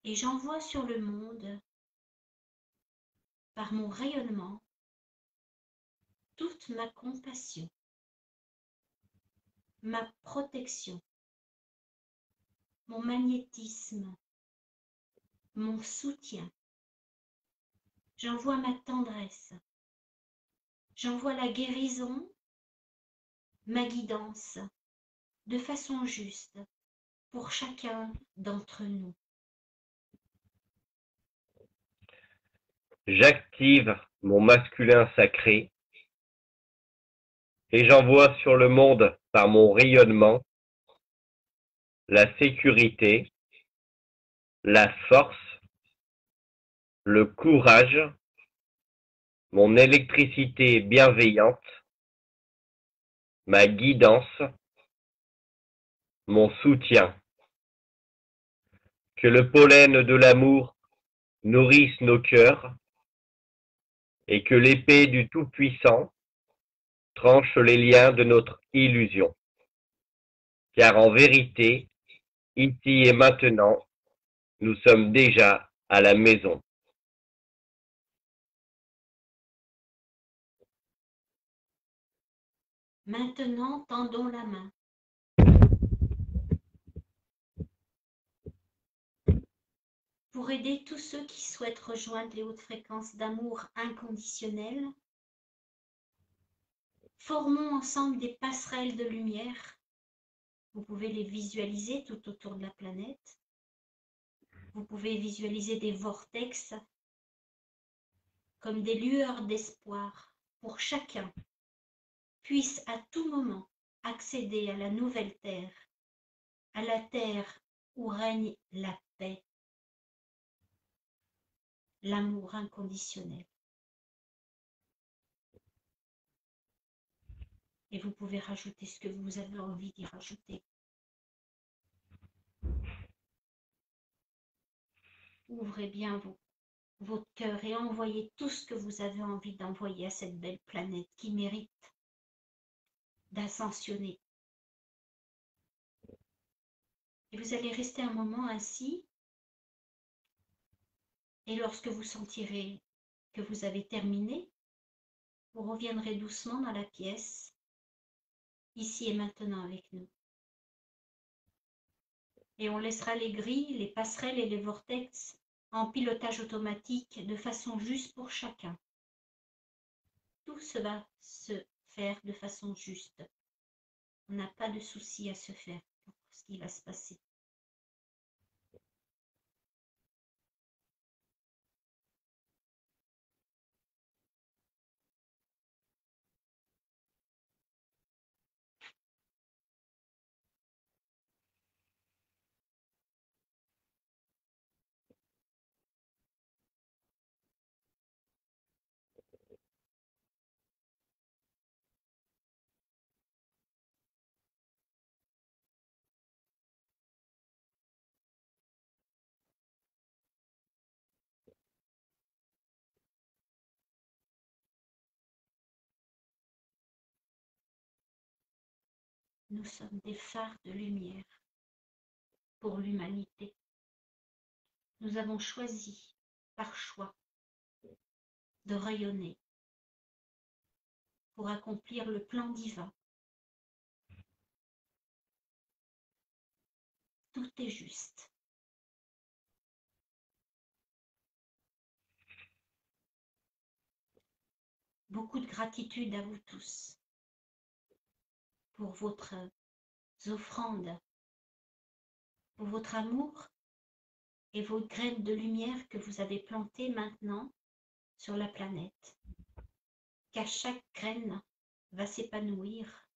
et j'envoie sur le monde, par mon rayonnement, toute ma compassion, ma protection, mon magnétisme, mon soutien. J'envoie ma tendresse, j'envoie la guérison, ma guidance, de façon juste, pour chacun d'entre nous. J'active mon masculin sacré et j'envoie sur le monde par mon rayonnement la sécurité, la force, le courage, mon électricité bienveillante, ma guidance, mon soutien. Que le pollen de l'amour nourrisse nos cœurs et que l'épée du Tout-Puissant tranche les liens de notre illusion. Car en vérité, ici et maintenant, nous sommes déjà à la maison. Maintenant, tendons la main. Pour aider tous ceux qui souhaitent rejoindre les hautes fréquences d'amour inconditionnel, formons ensemble des passerelles de lumière Vous pouvez les visualiser tout autour de la planète. Vous pouvez visualiser des vortex comme des lueurs d'espoir pour chacun puisse à tout moment accéder à la nouvelle terre, à la terre où règne la paix, l'amour inconditionnel. Et vous pouvez rajouter ce que vous avez envie d'y rajouter. Ouvrez bien votre cœur et envoyez tout ce que vous avez envie d'envoyer à cette belle planète qui mérite d'ascensionner. Et vous allez rester un moment ainsi. Et lorsque vous sentirez que vous avez terminé, vous reviendrez doucement dans la pièce, ici et maintenant avec nous. Et on laissera les grilles, les passerelles et les vortex en pilotage automatique de façon juste pour chacun. Tout ça va se faire de façon juste. On n'a pas de souci à se faire pour ce qui va se passer. Nous sommes des phares de lumière pour l'humanité. Nous avons choisi, par choix, de rayonner pour accomplir le plan divin. Tout est juste. Beaucoup de gratitude à vous tous pour votre offrandes, pour votre amour et vos graines de lumière que vous avez plantées maintenant sur la planète. Car chaque graine va s'épanouir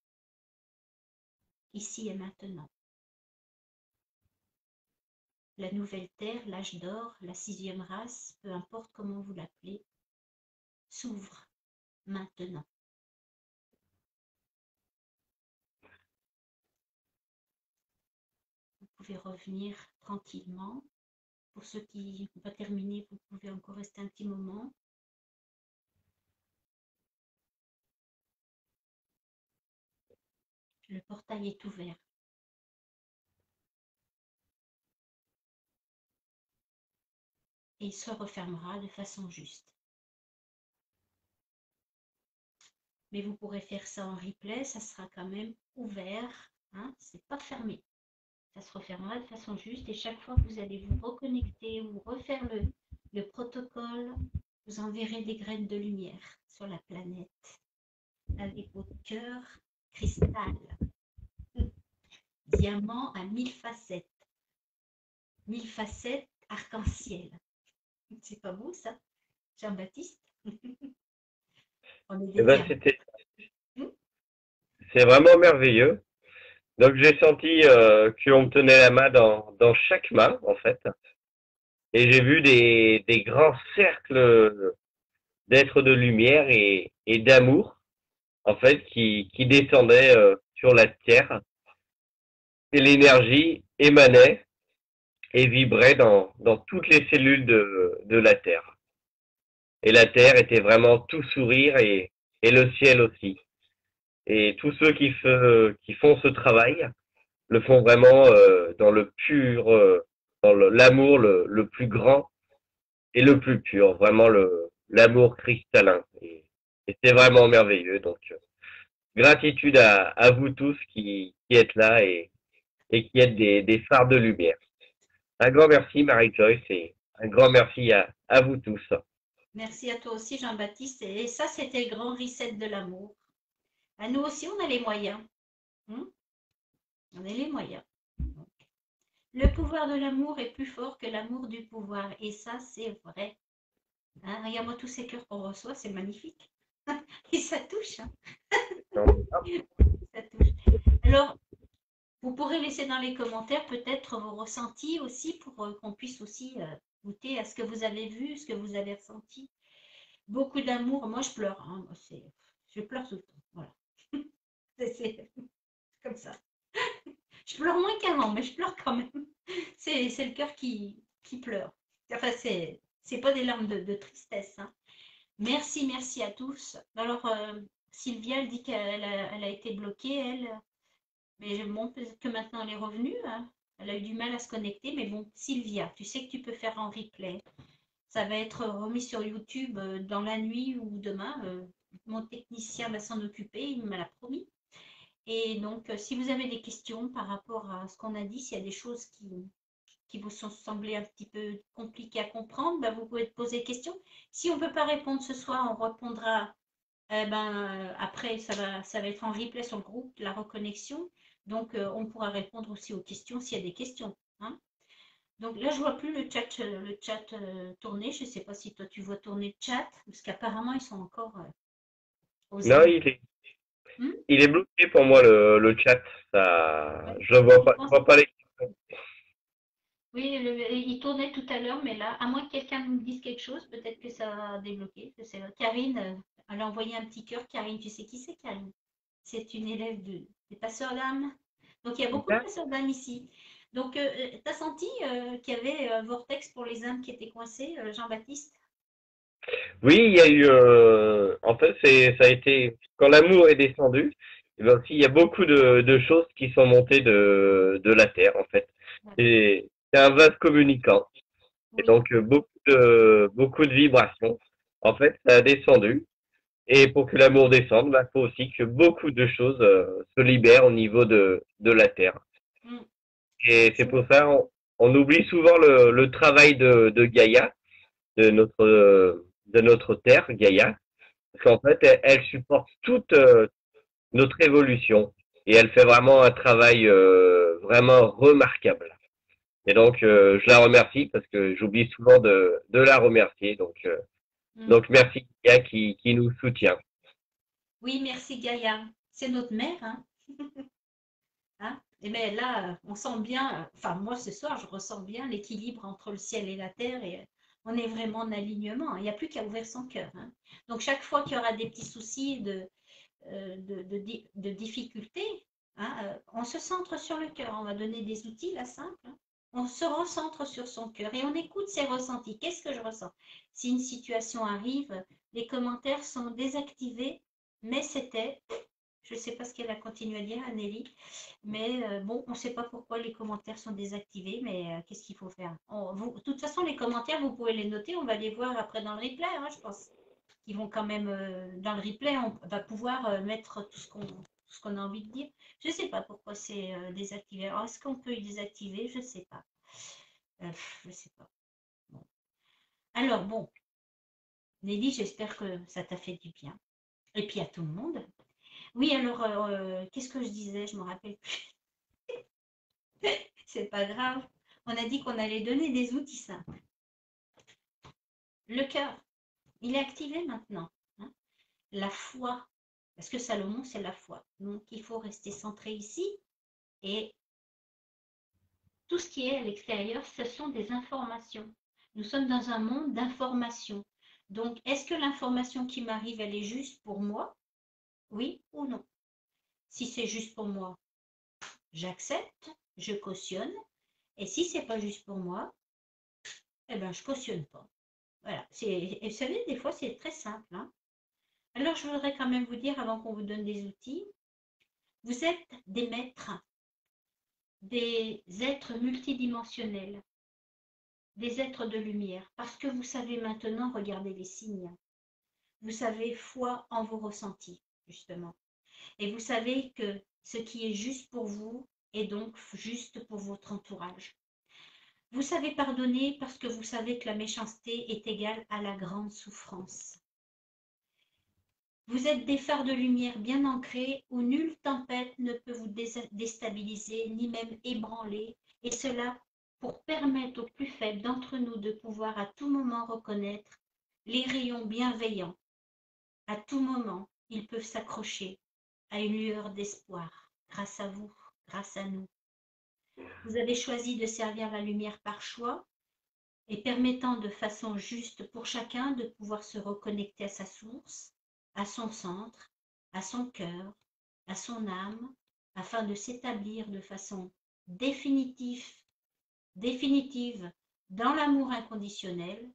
ici et maintenant. La nouvelle terre, l'âge d'or, la 6e race, peu importe comment vous l'appelez, s'ouvre maintenant. Vous pouvez revenir tranquillement. Pour ceux qui n'ont pas terminé, vous pouvez encore rester un petit moment. Le portail est ouvert. Et il se refermera de façon juste. Mais vous pourrez faire ça en replay, ça sera quand même ouvert, hein, c'est pas fermé. Ça se refermera de façon juste et chaque fois que vous allez vous reconnecter ou refaire le protocole, vous enverrez des graines de lumière sur la planète avec votre cœur cristal, diamant à 1000 facettes arc-en-ciel. C'est pas beau ça, Jean-Baptiste? On est des diamants. C'est vraiment merveilleux. Donc j'ai senti qu'on me tenait la main dans chaque main, en fait. Et j'ai vu des grands cercles d'êtres de lumière et d'amour, en fait, qui descendaient sur la Terre. Et l'énergie émanait et vibrait dans toutes les cellules de la Terre. Et la Terre était vraiment tout sourire et le ciel aussi. Et tous ceux qui font ce travail le font vraiment dans le pur, dans l'amour le plus grand et le plus pur, vraiment l'amour cristallin. Et c'est vraiment merveilleux. Donc, gratitude à vous tous qui êtes là et qui êtes des phares de lumière. Un grand merci, Marie-Joyce, et un grand merci à vous tous. Merci à toi aussi, Jean-Baptiste. Et ça, c'était le grand reset de l'amour. À nous aussi, on a les moyens. On a les moyens. Donc, le pouvoir de l'amour est plus fort que l'amour du pouvoir. Et ça, c'est vrai. Hein, regarde-moi tous ces cœurs qu'on reçoit, c'est magnifique. Et ça touche. Hein. Ça touche. Alors, vous pourrez laisser dans les commentaires peut-être vos ressentis aussi pour qu'on puisse aussi goûter à ce que vous avez vu, ce que vous avez ressenti. Beaucoup d'amour. Moi, je pleure. Hein. Je pleure tout le temps. Voilà. C'est comme ça. Je pleure moins qu'avant, mais je pleure quand même. C'est le cœur qui pleure. Enfin, c'est pas des larmes de tristesse. Hein. Merci, merci à tous. Alors, Sylvia, elle dit elle a été bloquée, elle. Mais bon, peut-être que maintenant elle est revenue. Hein. Elle a eu du mal à se connecter. Mais bon, Sylvia, tu sais que tu peux faire en replay. Ça va être remis sur YouTube dans la nuit ou demain. Mon technicien va s'en occuper, il me l'a promis. Et donc, si vous avez des questions par rapport à ce qu'on a dit, s'il y a des choses qui vous sont semblées un petit peu compliquées à comprendre, ben, vous pouvez poser des questions. Si on ne peut pas répondre ce soir, on répondra après, ça va être en replay sur le groupe, la reconnexion. Donc, on pourra répondre aussi aux questions s'il y a des questions. Hein. Donc là, je ne vois plus le chat tourner. Je ne sais pas si toi, tu vois tourner le chat, parce qu'apparemment, ils sont encore aux Non, anges. il est bloqué pour moi le chat. Ça, Ouais. je vois pas les. Oui, il tournait tout à l'heure, mais là, à moins que quelqu'un nous dise quelque chose, peut-être que ça va débloquer. Je sais pas. Karine, elle a envoyé un petit cœur. Karine, tu sais qui c'est, Karine? C'est une élève des passeurs d'âme. Donc, il y a beaucoup de passeurs d'âme ici. Donc, tu as senti qu'il y avait un vortex pour les âmes qui étaient coincées, Jean-Baptiste? Oui, il y a eu. En fait, ça a été quand l'amour est descendu. Et ben aussi, il y a beaucoup de choses qui sont montées de la terre, en fait. Ouais. C'est un vase communicant. Et Oui. donc, beaucoup de vibrations. En fait, ça a descendu. Et pour que l'amour descende, il faut aussi que beaucoup de choses se libèrent au niveau de la terre. Mm. Et c'est pour ça, on oublie souvent le travail de Gaïa, de notre terre, Gaïa. Parce qu'en fait, elle supporte toute notre évolution et elle fait vraiment un travail vraiment remarquable. Et donc, je la remercie parce que j'oublie souvent de la remercier. Mm. Donc merci Gaïa qui nous soutient. Oui, merci Gaïa. C'est notre mère, hein? Hein. Et bien là, on sent bien, enfin moi ce soir, je ressens bien l'équilibre entre le ciel et la terre et on est vraiment en alignement. Il n'y a plus qu'à ouvrir son cœur. Hein. Donc chaque fois qu'il y aura des petits soucis de difficultés, hein, on se centre sur le cœur. On va donner des outils là simples. Hein. On se recentre sur son cœur et on écoute ses ressentis. Qu'est-ce que je ressens? Si une situation arrive, les commentaires sont désactivés, mais c'était, je ne sais pas ce qu'elle a continué à dire, Anneli, mais bon, on ne sait pas pourquoi les commentaires sont désactivés, mais qu'est-ce qu'il faut faire? De toute façon, les commentaires, vous pouvez les noter, on va les voir après dans le replay, hein, je pense. Ils vont quand même, dans le replay, on va pouvoir mettre tout ce qu'on a envie de dire. Je ne sais pas pourquoi c'est désactivé. Alors, est-ce qu'on peut y désactiver? Je ne sais pas. Je ne sais pas. Bon. Alors, bon, Nelly, j'espère que ça t'a fait du bien. Et puis à tout le monde. Oui, alors, qu'est-ce que je disais? Je me rappelle plus. C'est pas grave. On a dit qu'on allait donner des outils simples. Le cœur, il est activé maintenant. Hein. La foi, parce que Salomon, c'est la foi. Donc, il faut rester centré ici. Et tout ce qui est à l'extérieur, ce sont des informations. Nous sommes dans un monde d'informations. Donc, est-ce que l'information qui m'arrive, elle est juste pour moi? Oui ou non? Si c'est juste pour moi, j'accepte, je cautionne. Et si c'est pas juste pour moi, eh ben, je cautionne pas. Voilà. Et vous savez, des fois, c'est très simple. Hein. Alors, je voudrais quand même vous dire, avant qu'on vous donne des outils, vous êtes des maîtres, des êtres multidimensionnels, des êtres de lumière, parce que vous savez maintenant regarder les signes. Vous savez foi en vos ressentis, justement. Et vous savez que ce qui est juste pour vous est donc juste pour votre entourage. Vous savez pardonner parce que vous savez que la méchanceté est égale à la grande souffrance. Vous êtes des phares de lumière bien ancrés où nulle tempête ne peut vous déstabiliser ni même ébranler, et cela pour permettre aux plus faibles d'entre nous de pouvoir à tout moment reconnaître les rayons bienveillants. À tout moment, ils peuvent s'accrocher à une lueur d'espoir, grâce à vous, grâce à nous. Vous avez choisi de servir la lumière par choix et permettant de façon juste pour chacun de pouvoir se reconnecter à sa source, à son centre, à son cœur, à son âme, afin de s'établir de façon définitive dans l'amour inconditionnel,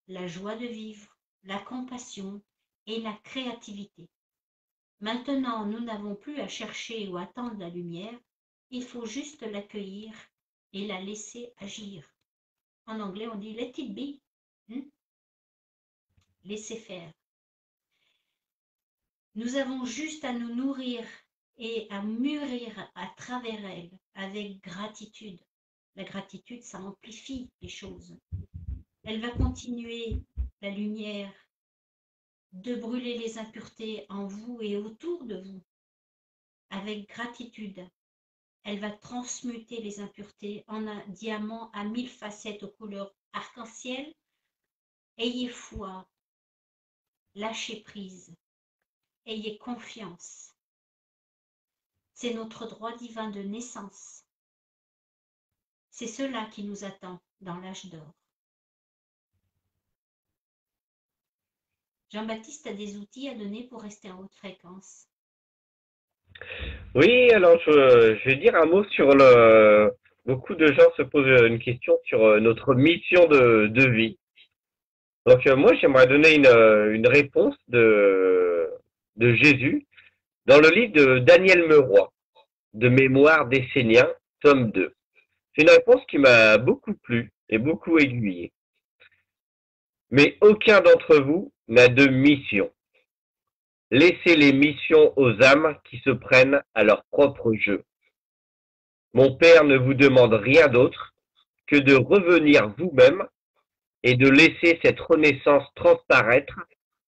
la joie de vivre, la compassion et la créativité. Maintenant, nous n'avons plus à chercher ou attendre la lumière, il faut juste l'accueillir et la laisser agir. En anglais, on dit let it be. Laissez faire. Nous avons juste à nous nourrir et à mûrir à travers elle avec gratitude. La gratitude, ça amplifie les choses. Elle va continuer, la lumière, de brûler les impuretés en vous et autour de vous. Avec gratitude, elle va transmuter les impuretés en un diamant à 1000 facettes aux couleurs arc-en-ciel. Ayez foi, lâchez prise, ayez confiance. C'est notre droit divin de naissance. C'est cela qui nous attend dans l'âge d'or. Jean-Baptiste a des outils à donner pour rester en haute fréquence. Oui, alors je vais dire un mot sur le. Beaucoup de gens se posent une question sur notre mission de vie. Donc moi, j'aimerais donner une réponse de Jésus dans le livre de Daniel Meroy, de Mémoire d'Essénien, tome 2. C'est une réponse qui m'a beaucoup plu et beaucoup aiguillé. Mais aucun d'entre vous n'a de mission. Laissez les missions aux âmes qui se prennent à leur propre jeu. Mon Père ne vous demande rien d'autre que de revenir vous-même et de laisser cette renaissance transparaître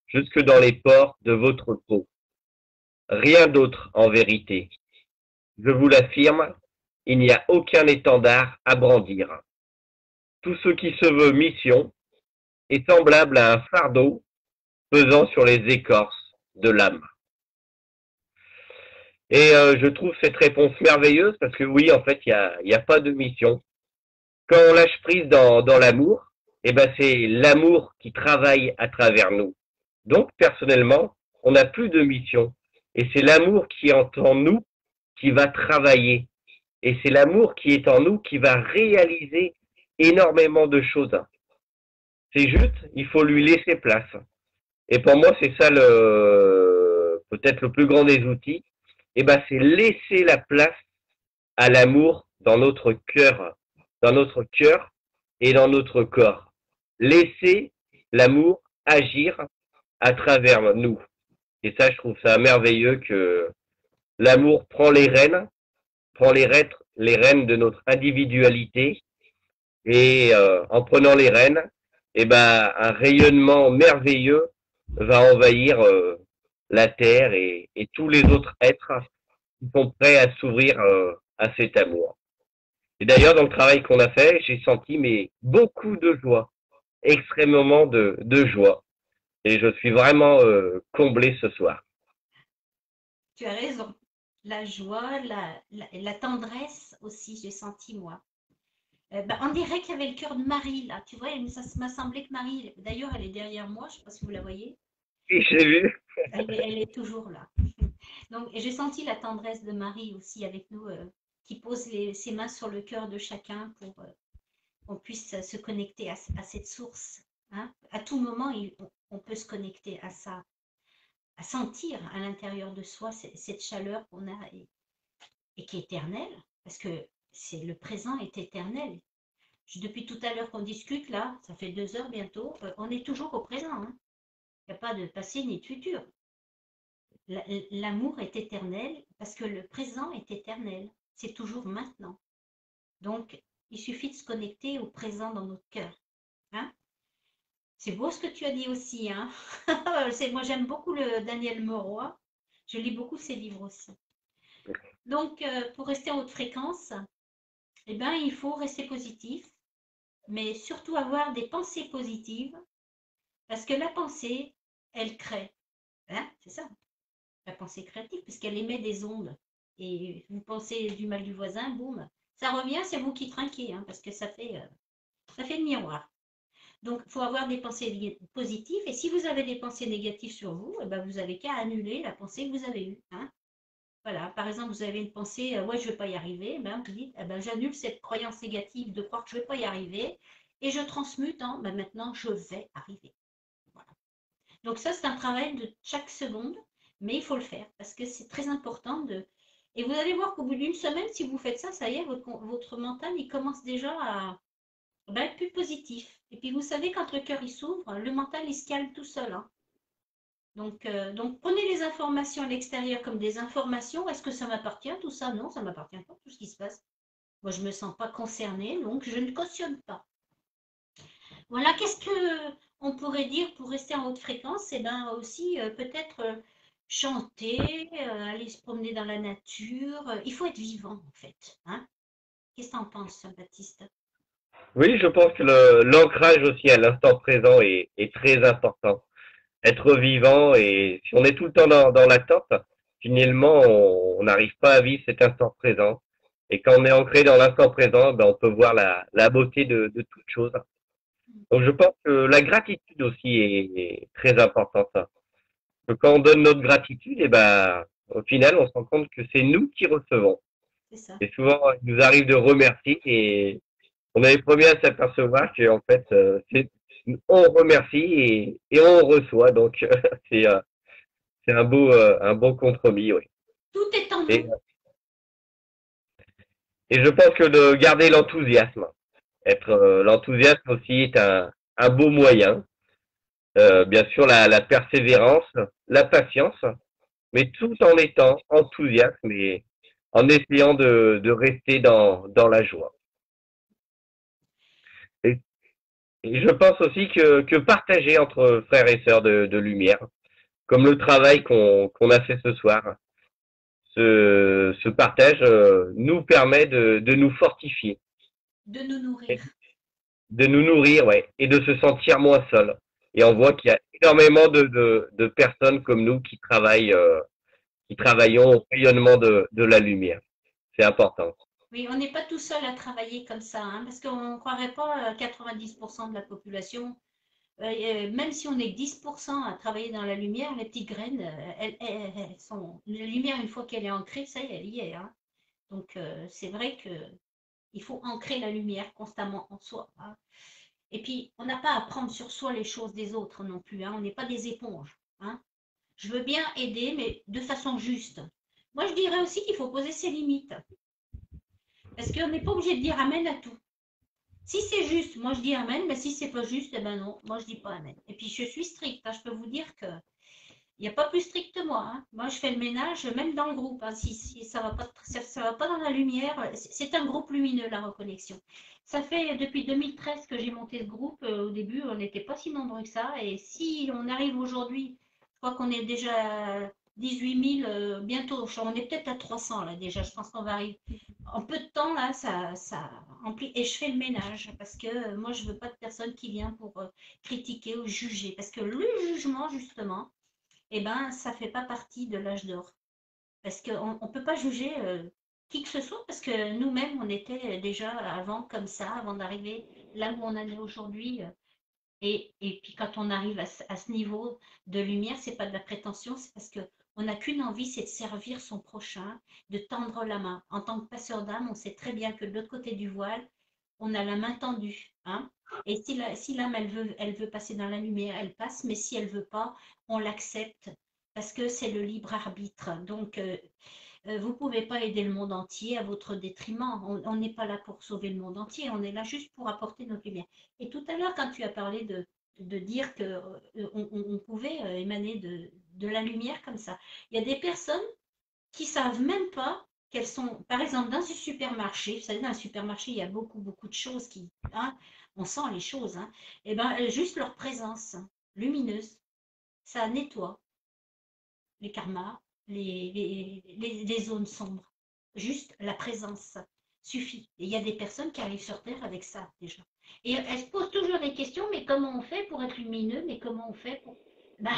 jusque dans les pores de votre peau. Rien d'autre en vérité. Je vous l'affirme, il n'y a aucun étendard à brandir. Tout ce qui se veut mission est semblable à un fardeau pesant sur les écorces de l'âme. Et je trouve cette réponse merveilleuse parce que oui, en fait, il y a pas de mission. Quand on lâche prise dans l'amour, eh ben c'est l'amour qui travaille à travers nous. Donc, personnellement, on n'a plus de mission. Et c'est l'amour qui est en nous qui va travailler. Et c'est l'amour qui est en nous qui va réaliser énormément de choses. C'est juste, il faut lui laisser place. Et pour moi, c'est ça le peut-être le plus grand des outils. Et ben, c'est laisser la place à l'amour dans notre cœur et dans notre corps. Laisser l'amour agir à travers nous. Et ça, je trouve ça merveilleux que l'amour prend les rênes de notre individualité et en prenant les rênes, eh ben, un rayonnement merveilleux va envahir la terre et tous les autres êtres qui sont prêts à s'ouvrir à cet amour. Et d'ailleurs, dans le travail qu'on a fait, j'ai senti mais beaucoup de joie, extrêmement de joie. Et je suis vraiment comblé ce soir. Tu as raison. La joie, la tendresse aussi, j'ai senti moi. On dirait qu'il y avait le cœur de Marie là. Tu vois, ça m'a semblé que Marie, d'ailleurs, elle est derrière moi, je ne sais pas si vous la voyez. Et j'ai vu. Elle est toujours là. Donc, j'ai senti la tendresse de Marie aussi avec nous, qui pose ses mains sur le cœur de chacun pour qu'on puisse se connecter à cette source. Hein. À tout moment, on peut se connecter à ça, à sentir à l'intérieur de soi cette chaleur qu'on a et qui est éternelle, parce que le présent est éternel. Depuis tout à l'heure qu'on discute, là, ça fait 2 heures bientôt, on est toujours au présent. Hein. Il n'y a pas de passé ni de futur. L'amour est éternel parce que le présent est éternel. C'est toujours maintenant. Donc, il suffit de se connecter au présent dans notre cœur. Hein. C'est beau ce que tu as dit aussi, hein. Moi, j'aime beaucoup le Daniel Meroy. Je lis beaucoup ses livres aussi. Donc, pour rester en haute fréquence, eh ben, il faut rester positif, mais surtout avoir des pensées positives, parce que la pensée, elle crée. Hein, c'est ça, la pensée créative, puisqu'elle émet des ondes. Et vous pensez du mal du voisin, boum, ça revient, c'est vous qui trinquez, hein, parce que ça fait le miroir. Donc, il faut avoir des pensées positives. Et si vous avez des pensées négatives sur vous, eh ben, vous n'avez qu'à annuler la pensée que vous avez eue. Hein. Voilà. Par exemple, vous avez une pensée, ouais, je ne vais pas y arriver. Ben, vous dites, eh ben, j'annule cette croyance négative de croire que je ne vais pas y arriver. Et je transmute en, ben, maintenant, je vais arriver. Voilà. Donc, ça, c'est un travail de chaque seconde. Mais il faut le faire parce que c'est très important de. Et vous allez voir qu'au bout d'une semaine, si vous faites ça, ça y est, votre mental, il commence déjà à, ben, plus positif. Et puis vous savez, quand le cœur il s'ouvre, le mental il se calme tout seul. Hein. Donc prenez les informations à l'extérieur comme des informations. Est-ce que ça m'appartient tout ça? Non, ça ne m'appartient pas tout ce qui se passe. Moi, je ne me sens pas concernée, donc je ne cautionne pas. Voilà, qu'est-ce que on pourrait dire pour rester en haute fréquence? Eh bien aussi, peut-être chanter, aller se promener dans la nature. Il faut être vivant, en fait. Hein. Qu'est-ce que tu en penses, Baptiste? Oui, je pense que l'ancrage aussi à l'instant présent est très important. Être vivant et si on est tout le temps dans l'attente, finalement, on n'arrive pas à vivre cet instant présent. Et quand on est ancré dans l'instant présent, ben, on peut voir la beauté de toute chose. Donc je pense que la gratitude aussi est très importante. Que quand on donne notre gratitude, et ben, au final, on se rend compte que c'est nous qui recevons. C'est ça. Et souvent, il nous arrive de remercier et on est les premiers à s'apercevoir qu'en fait, on remercie et on reçoit. Donc, c'est c'est un bon compromis, oui. Tout est en Et, nous. et je pense que de garder l'enthousiasme, l'enthousiasme aussi est un beau moyen. Bien sûr, la persévérance, la patience, mais tout en étant enthousiaste et en essayant de rester dans la joie. Et, et je pense aussi que partager entre frères et sœurs de lumière, comme le travail qu'on a fait ce soir, ce partage nous permet de nous fortifier, De nous nourrir. de nous nourrir, ouais, et de se sentir moins seul. Et on voit qu'il y a énormément de personnes comme nous qui travaillons au rayonnement de la lumière. C'est important. Oui, on n'est pas tout seul à travailler comme ça, hein, parce qu'on ne croirait pas 90% de la population, même si on est que 10% à travailler dans la lumière, les petites graines, elles sont. La lumière, une fois qu'elle est ancrée, ça y est, elle y est. Hein. Donc, c'est vrai qu'il faut ancrer la lumière constamment en soi. Hein. Et puis, on n'a pas à prendre sur soi les choses des autres non plus. Hein. On n'est pas des éponges. Hein. Je veux bien aider, mais de façon juste. Moi, je dirais aussi qu'il faut poser ses limites. Parce qu'on n'est pas obligé de dire amen à tout. Si c'est juste, moi je dis amen, mais si c'est pas juste, eh ben non, moi je dis pas amen. Et puis je suis stricte, hein, je peux vous dire que il n'y a pas plus strict que moi. Hein. Moi je fais le ménage même dans le groupe. Hein, si ça va pas, ça va pas dans la lumière, c'est un groupe lumineux la reconnexion. Ça fait depuis 2013 que j'ai monté ce groupe. Au début, on n'était pas si nombreux que ça. Et si on arrive aujourd'hui, je crois qu'on est déjà 18 000, bientôt. On est peut-être à 300 là déjà. Je pense qu'on va arriver. En peu de temps, là, ça remplit. Et je fais le ménage parce que moi, je veux pas de personne qui vient pour critiquer ou juger. Parce que le jugement, justement, eh ben, ça fait pas partie de l'âge d'or. Parce qu'on ne peut pas juger qui que ce soit, parce que nous-mêmes, on était déjà avant comme ça, avant d'arriver là où on en est aujourd'hui. Et puis quand on arrive à ce niveau de lumière, c'est pas de la prétention, c'est parce que on n'a qu'une envie, c'est de servir son prochain, de tendre la main. En tant que passeur d'âme, on sait très bien que de l'autre côté du voile, on a la main tendue. Hein. Et si l'âme, elle veut passer dans la lumière, elle passe, mais si elle veut pas, on l'accepte parce que c'est le libre arbitre. Donc, vous ne pouvez pas aider le monde entier à votre détriment. On n'est pas là pour sauver le monde entier, on est là juste pour apporter notre lumière. Et tout à l'heure, quand tu as parlé de dire qu'on pouvait émaner de la lumière comme ça, il y a des personnes qui ne savent même pas quelles sont, par exemple, dans un supermarché, vous savez, dans un supermarché, il y a beaucoup, beaucoup de choses qui, hein, on sent les choses, hein, et ben, juste leur présence lumineuse, ça nettoie les karmas, les zones sombres. Juste la présence suffit. Et il y a des personnes qui arrivent sur Terre avec ça déjà. Et elles se posent toujours des questions, mais comment on fait pour être lumineux? Mais comment on fait pour... Ben,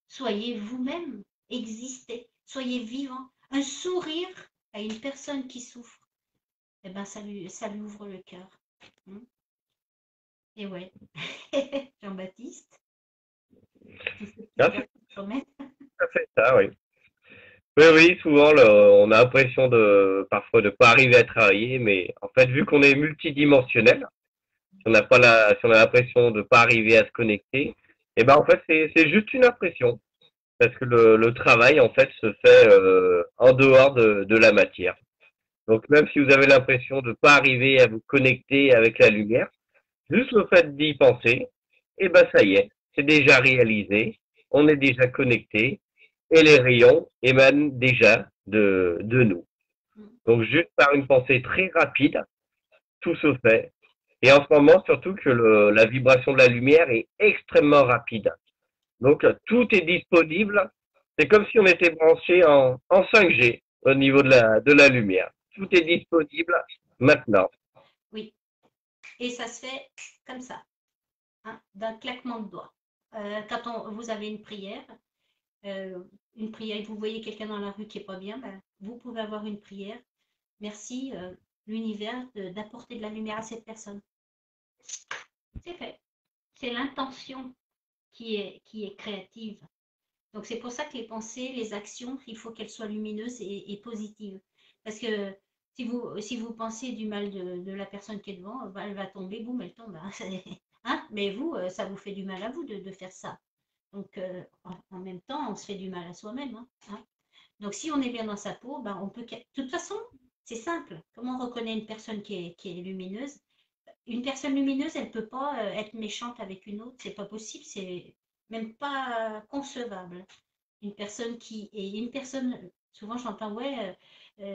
soyez vous-même, existez, soyez vivant. Un sourire à une personne qui souffre, eh ben, ça lui ouvre le cœur. Et ouais, Jean-Baptiste, tout ce petit Ah, cœur qui promène. ça fait ça, oui. Oui, oui, souvent, on a l'impression parfois de pas arriver à travailler, mais en fait, vu qu'on est multidimensionnel, si on n'a pas si on a l'impression de pas arriver à se connecter, et ben, en fait, c'est juste une impression. Parce que le travail, en fait, se fait, en dehors de la matière. Donc, même si vous avez l'impression de pas arriver à vous connecter avec la lumière, juste le fait d'y penser, et ben, ça y est, c'est déjà réalisé, on est déjà connecté, et les rayons émanent déjà de nous. Donc juste par une pensée très rapide, tout se fait. Et en ce moment, surtout que la vibration de la lumière est extrêmement rapide. Donc tout est disponible. C'est comme si on était branché en 5G au niveau de la lumière. Tout est disponible maintenant. Oui, et ça se fait comme ça, hein, d'un claquement de doigts. Quand vous avez une prière, vous voyez quelqu'un dans la rue qui est pas bien, ben, vous pouvez avoir une prière. Merci l'univers d'apporter de la lumière à cette personne. C'est fait. C'est l'intention qui est créative. Donc c'est pour ça que les pensées, les actions, il faut qu'elles soient lumineuses et positives. Parce que si vous pensez du mal de la personne qui est devant, ben, elle va tomber, boum, elle tombe. Hein, hein, mais vous, ça vous fait du mal à vous de faire ça. Donc en même temps, on se fait du mal à soi-même. Hein, hein. Donc si on est bien dans sa peau, ben, on peut... De toute façon, c'est simple. Comment on reconnaît une personne qui est lumineuse? Une personne lumineuse, elle ne peut pas être méchante avec une autre. C'est pas possible. C'est même pas concevable. Une personne une personne, souvent j'entends, ouais,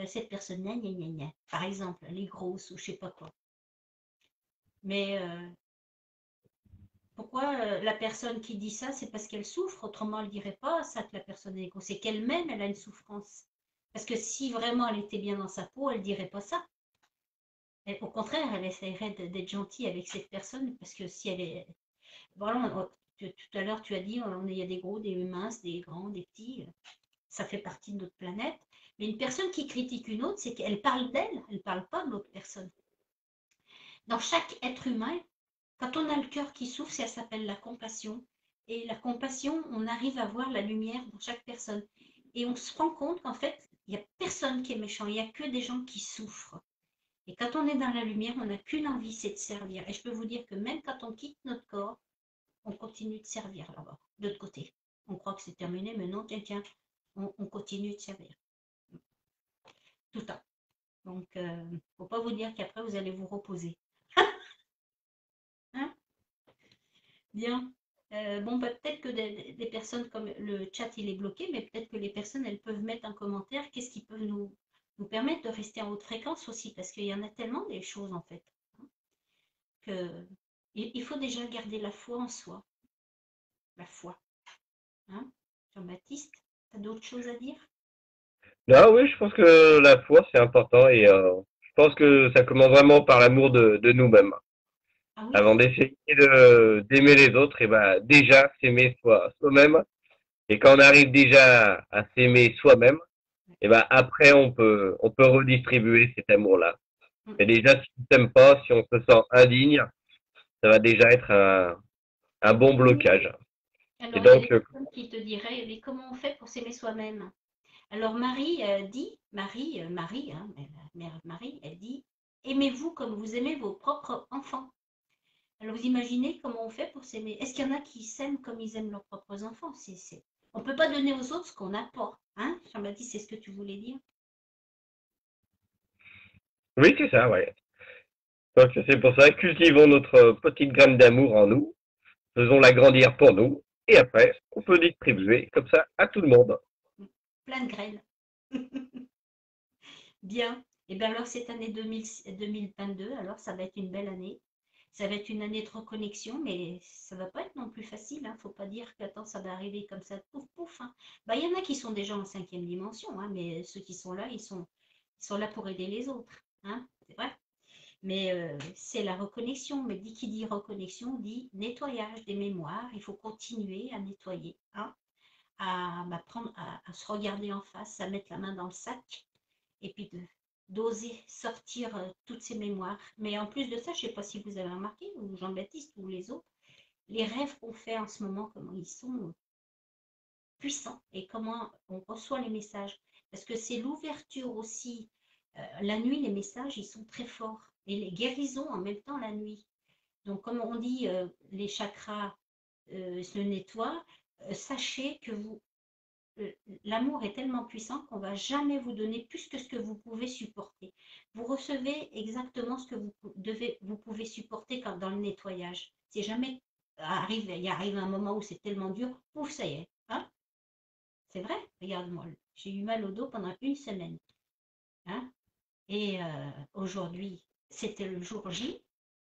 cette personne, gna, gna, gna, gna. Par exemple, elle est grosse ou je sais pas quoi. Mais pourquoi la personne qui dit ça, c'est parce qu'elle souffre, autrement elle dirait pas ça que la personne est grosse, c'est qu'elle-même, elle a une souffrance. Parce que si vraiment elle était bien dans sa peau, elle dirait pas ça. Au contraire, elle essaierait d'être gentille avec cette personne, parce que si elle est... Voilà, tout à l'heure tu as dit, il y a des gros, des minces, des grands, des petits, ça fait partie de notre planète. Mais une personne qui critique une autre, c'est qu'elle parle d'elle, elle ne parle pas de l'autre personne. Dans chaque être humain, quand on a le cœur qui souffre, ça s'appelle la compassion. Et la compassion, on arrive à voir la lumière dans chaque personne. Et on se rend compte qu'en fait, il n'y a personne qui est méchant, il n'y a que des gens qui souffrent. Et quand on est dans la lumière, on n'a qu'une envie, c'est de servir. Et je peux vous dire que même quand on quitte notre corps, on continue de servir là-bas, de l'autre côté. On croit que c'est terminé, mais non, tiens, tiens, on continue de servir. Tout le temps. Donc, il ne faut pas vous dire qu'après, vous allez vous reposer. Hein? Bien. Bon, bah, peut-être que des personnes comme le chat, il est bloqué, mais peut-être que les personnes, elles peuvent mettre un commentaire. Qu'est-ce qui peut nous permettre de rester en haute fréquence aussi? Parce qu'il y en a tellement des choses, en fait, hein, que il faut déjà garder la foi en soi. La foi. Hein? Jean-Baptiste, tu as d'autres choses à dire? Là, oui, je pense que la foi, c'est important et je pense que ça commence vraiment par l'amour de nous-mêmes. Ah oui, Avant d'essayer d'aimer les autres, et ben déjà s'aimer soi-même. Et quand on arrive déjà à s'aimer soi-même, et ben après on peut redistribuer cet amour-là. mm. Mais déjà si on s'aime pas, si on se sent indigne, ça va déjà être un bon blocage. Et Alors, il y a des donc personnes qui te diraient, mais comment on fait pour s'aimer soi-même? Alors, Marie dit, Marie, hein, mère Marie, elle dit, aimez-vous comme vous aimez vos propres enfants. Alors, vous imaginez comment on fait pour s'aimer? Est-ce qu'il y en a qui s'aiment comme ils aiment leurs propres enfants? On ne peut pas donner aux autres ce qu'on n'a pas. Hein? Jean-Baptiste, c'est ce que tu voulais dire? oui, c'est ça, ouais. Donc c'est pour ça, cultivons notre petite graine d'amour en nous, faisons-la grandir pour nous, et après on peut distribuer comme ça à tout le monde. Plein de graines. Bien. Et bien alors, cette année 2022, alors ça va être une belle année. Ça va être une année de reconnexion, mais ça va pas être non plus facile. Hein. Faut pas dire qu'attends, ça va arriver comme ça, pouf pouf. Hein. Bah, il y en a qui sont déjà en cinquième dimension, hein, mais ceux qui sont là, ils sont là pour aider les autres. Hein, c'est vrai. Mais c'est la reconnexion. Mais qui dit reconnexion dit nettoyage des mémoires. Il faut continuer à nettoyer, hein, à se regarder en face, à mettre la main dans le sac et puis d'oser sortir toutes ces mémoires. Mais en plus de ça, je ne sais pas si vous avez remarqué, ou Jean-Baptiste ou les autres, les rêves qu'on fait en ce moment, comment ils sont puissants et comment on reçoit les messages. Parce que c'est l'ouverture aussi. La nuit, les messages, ils sont très forts. Et les guérisons en même temps la nuit. Donc, comme on dit, les chakras se nettoient. Sachez que l'amour est tellement puissant qu'on ne va jamais vous donner plus que ce que vous pouvez supporter. Vous recevez exactement ce que vous pouvez supporter dans le nettoyage. C'est jamais il arrive un moment où c'est tellement dur, pouf, ça y est. Hein, c'est vrai, regarde-moi, j'ai eu mal au dos pendant une semaine. Hein, et aujourd'hui, c'était le jour J.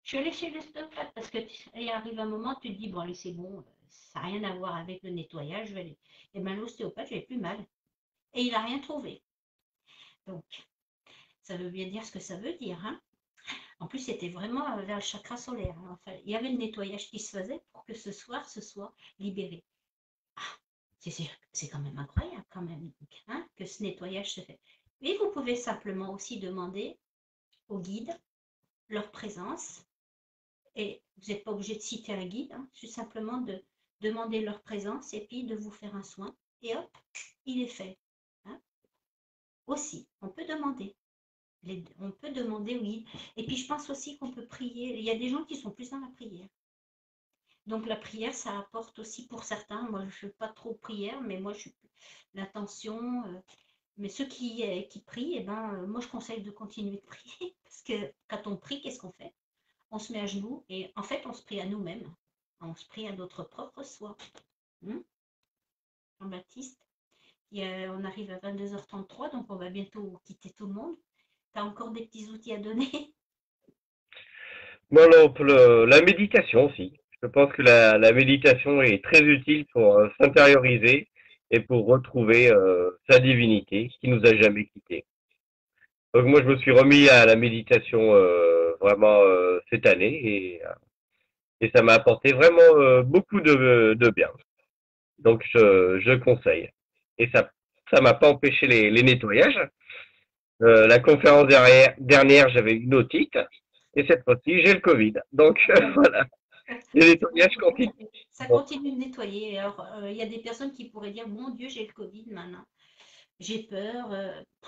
Je suis allée chez l'ostéopathe parce qu'il arrive un moment, tu te dis, bon, allez, c'est bon, ça n'a rien à voir avec le nettoyage, je vais aller. Et bien, l'ostéopathe, j'avais plus mal. Et il n'a rien trouvé. Donc, ça veut bien dire ce que ça veut dire. Hein. En plus, c'était vraiment vers le chakra solaire. Hein. Enfin, il y avait le nettoyage qui se faisait pour que ce soir, ce soit libéré. Ah, c'est quand même incroyable, quand même, hein, que ce nettoyage se fait. Mais vous pouvez simplement aussi demander aux guides leur présence. Et vous n'êtes pas obligé de citer un guide, hein, c'est simplement de demander leur présence et puis de vous faire un soin. Et hop, il est fait. Hein. Aussi, on peut demander. On peut demander, oui. Et puis je pense aussi qu'on peut prier. Il y a des gens qui sont plus dans la prière. Donc la prière, ça apporte aussi pour certains. Moi, je ne fais pas trop de prière, mais moi, je suis l'intention. Mais ceux qui prient, eh ben, moi, je conseille de continuer de prier. Parce que quand on prie, qu'est-ce qu'on fait? On se met à genoux et en fait, on se prie à nous-mêmes. On se prie à notre propre soi. Jean-Baptiste, on arrive à 22h33, donc on va bientôt quitter tout le monde. Tu as encore des petits outils à donner? Bon, la méditation aussi. Je pense que la méditation est très utile pour s'intérioriser et pour retrouver sa divinité qui nous a jamais quittés. Donc moi, je me suis remis à la méditation vraiment cette année et ça m'a apporté vraiment beaucoup de bien. Donc je conseille. Et ça m'a pas empêché les nettoyages. La conférence dernière, j'avais une otite et cette fois-ci, j'ai le Covid. Donc voilà, les nettoyages Bon, continuent. ça Bon. continue de nettoyer. Alors, il y a des personnes qui pourraient dire, mon Dieu, j'ai le Covid maintenant. J'ai peur.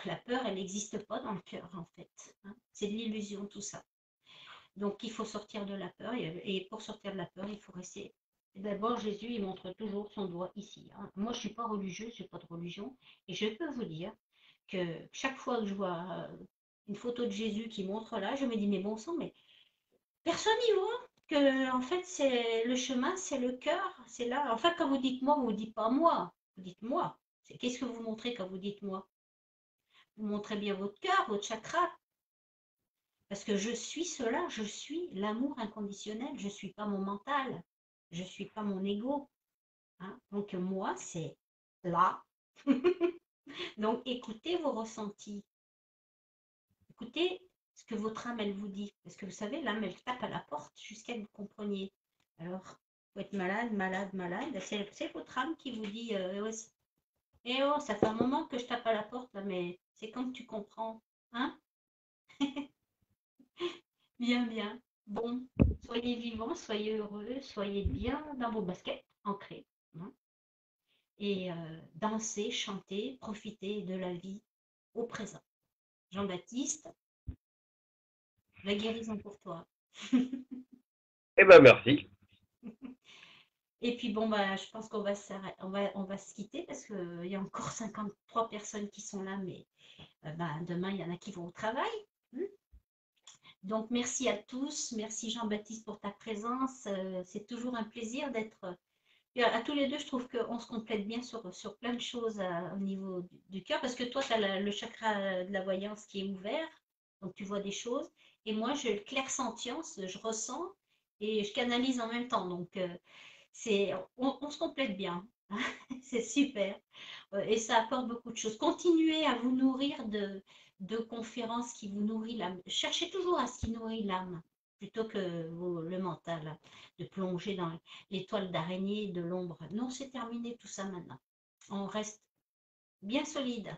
La peur, elle n'existe pas dans le cœur, en fait. Hein. C'est de l'illusion, tout ça. Donc, il faut sortir de la peur. Et pour sortir de la peur, il faut rester. D'abord, Jésus, il montre toujours son doigt ici. Hein. Moi, je ne suis pas religieuse, je n'ai pas de religion. Et je peux vous dire que chaque fois que je vois une photo de Jésus qui montre là, je me dis, mais bon sang, mais personne n'y voit que, en fait, c'est le chemin, c'est le cœur, c'est là. Enfin, quand vous dites moi, vous ne dites pas moi, vous dites moi. Qu'est-ce que vous montrez quand vous dites moi? Vous montrez bien votre cœur, votre chakra. Parce que je suis cela, je suis l'amour inconditionnel, je ne suis pas mon mental, je ne suis pas mon ego. Hein. Donc moi, c'est là. Donc écoutez vos ressentis. Écoutez ce que votre âme, elle vous dit. Parce que vous savez, l'âme, elle tape à la porte jusqu'à que vous compreniez. Alors, vous êtes malade, malade, malade. C'est votre âme qui vous dit ouais, eh oh, ça fait un moment que je tape à la porte, là, mais c'est quand que tu comprends. Hein? Bien, bien. Bon, soyez vivants, soyez heureux, soyez bien dans vos baskets, ancrés. Hein. Et dansez, chantez, profitez de la vie au présent. Jean-Baptiste, la guérison pour toi. Eh ben merci. Et puis bon, bah, je pense qu'on va, on va se quitter parce qu'il y a encore 53 personnes qui sont là, mais bah, demain, il y en a qui vont au travail. Hmm. Donc, merci à tous. Merci Jean-Baptiste pour ta présence. C'est toujours un plaisir Et à tous les deux, je trouve qu'on se complète bien sur plein de choses au niveau du cœur, parce que toi, tu as le chakra de la voyance qui est ouvert, donc tu vois des choses, et moi, je clairsentience, je ressens et je canalise en même temps, donc on se complète bien, c'est super, et ça apporte beaucoup de choses. Continuez à vous nourrir de conférences qui vous nourrissent l'âme. Cherchez toujours à ce qui nourrit l'âme, plutôt que le mental, de plonger dans l'étoile d'araignée de l'ombre. Non, c'est terminé tout ça maintenant. On reste bien solide.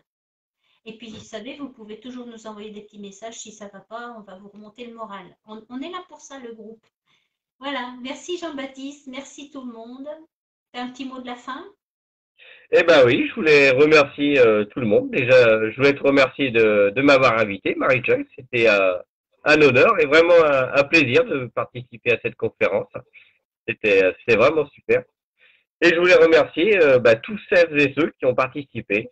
Et puis, vous savez, vous pouvez toujours nous envoyer des petits messages. Si ça ne va pas, on va vous remonter le moral. On est là pour ça, le groupe. Voilà. Merci Jean-Baptiste. Merci tout le monde. T'as un petit mot de la fin? Eh ben oui, je voulais remercier tout le monde. Déjà, je voulais te remercier de m'avoir invité, Marie-Joyce. C'était un honneur et vraiment un plaisir de participer à cette conférence. C'était vraiment super. Et je voulais remercier tous celles et ceux qui ont participé.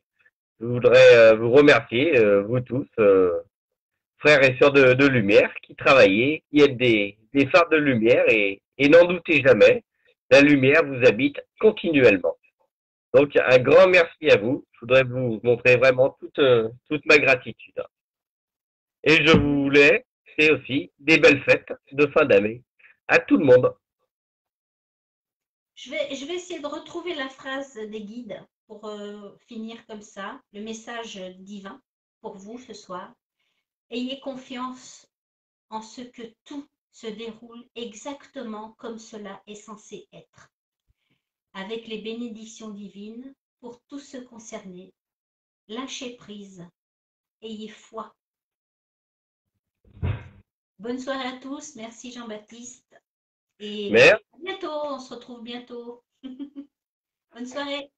Je voudrais vous remercier, vous tous, frères et sœurs de lumière, qui travaillez, qui êtes des phares de lumière et n'en doutez jamais, la lumière vous habite continuellement. Donc un grand merci à vous. Je voudrais vous montrer vraiment toute ma gratitude. Et je voulais, c'est aussi des belles fêtes de fin d'année à tout le monde. Je vais essayer de retrouver la phrase des guides pour finir comme ça, le message divin pour vous ce soir. Ayez confiance en ce que tout se déroule exactement comme cela est censé être, avec les bénédictions divines pour tous ceux concernés. Lâchez prise, ayez foi. Bonne soirée à tous, merci Jean-Baptiste et Merci. à bientôt, on se retrouve bientôt. Bonne soirée.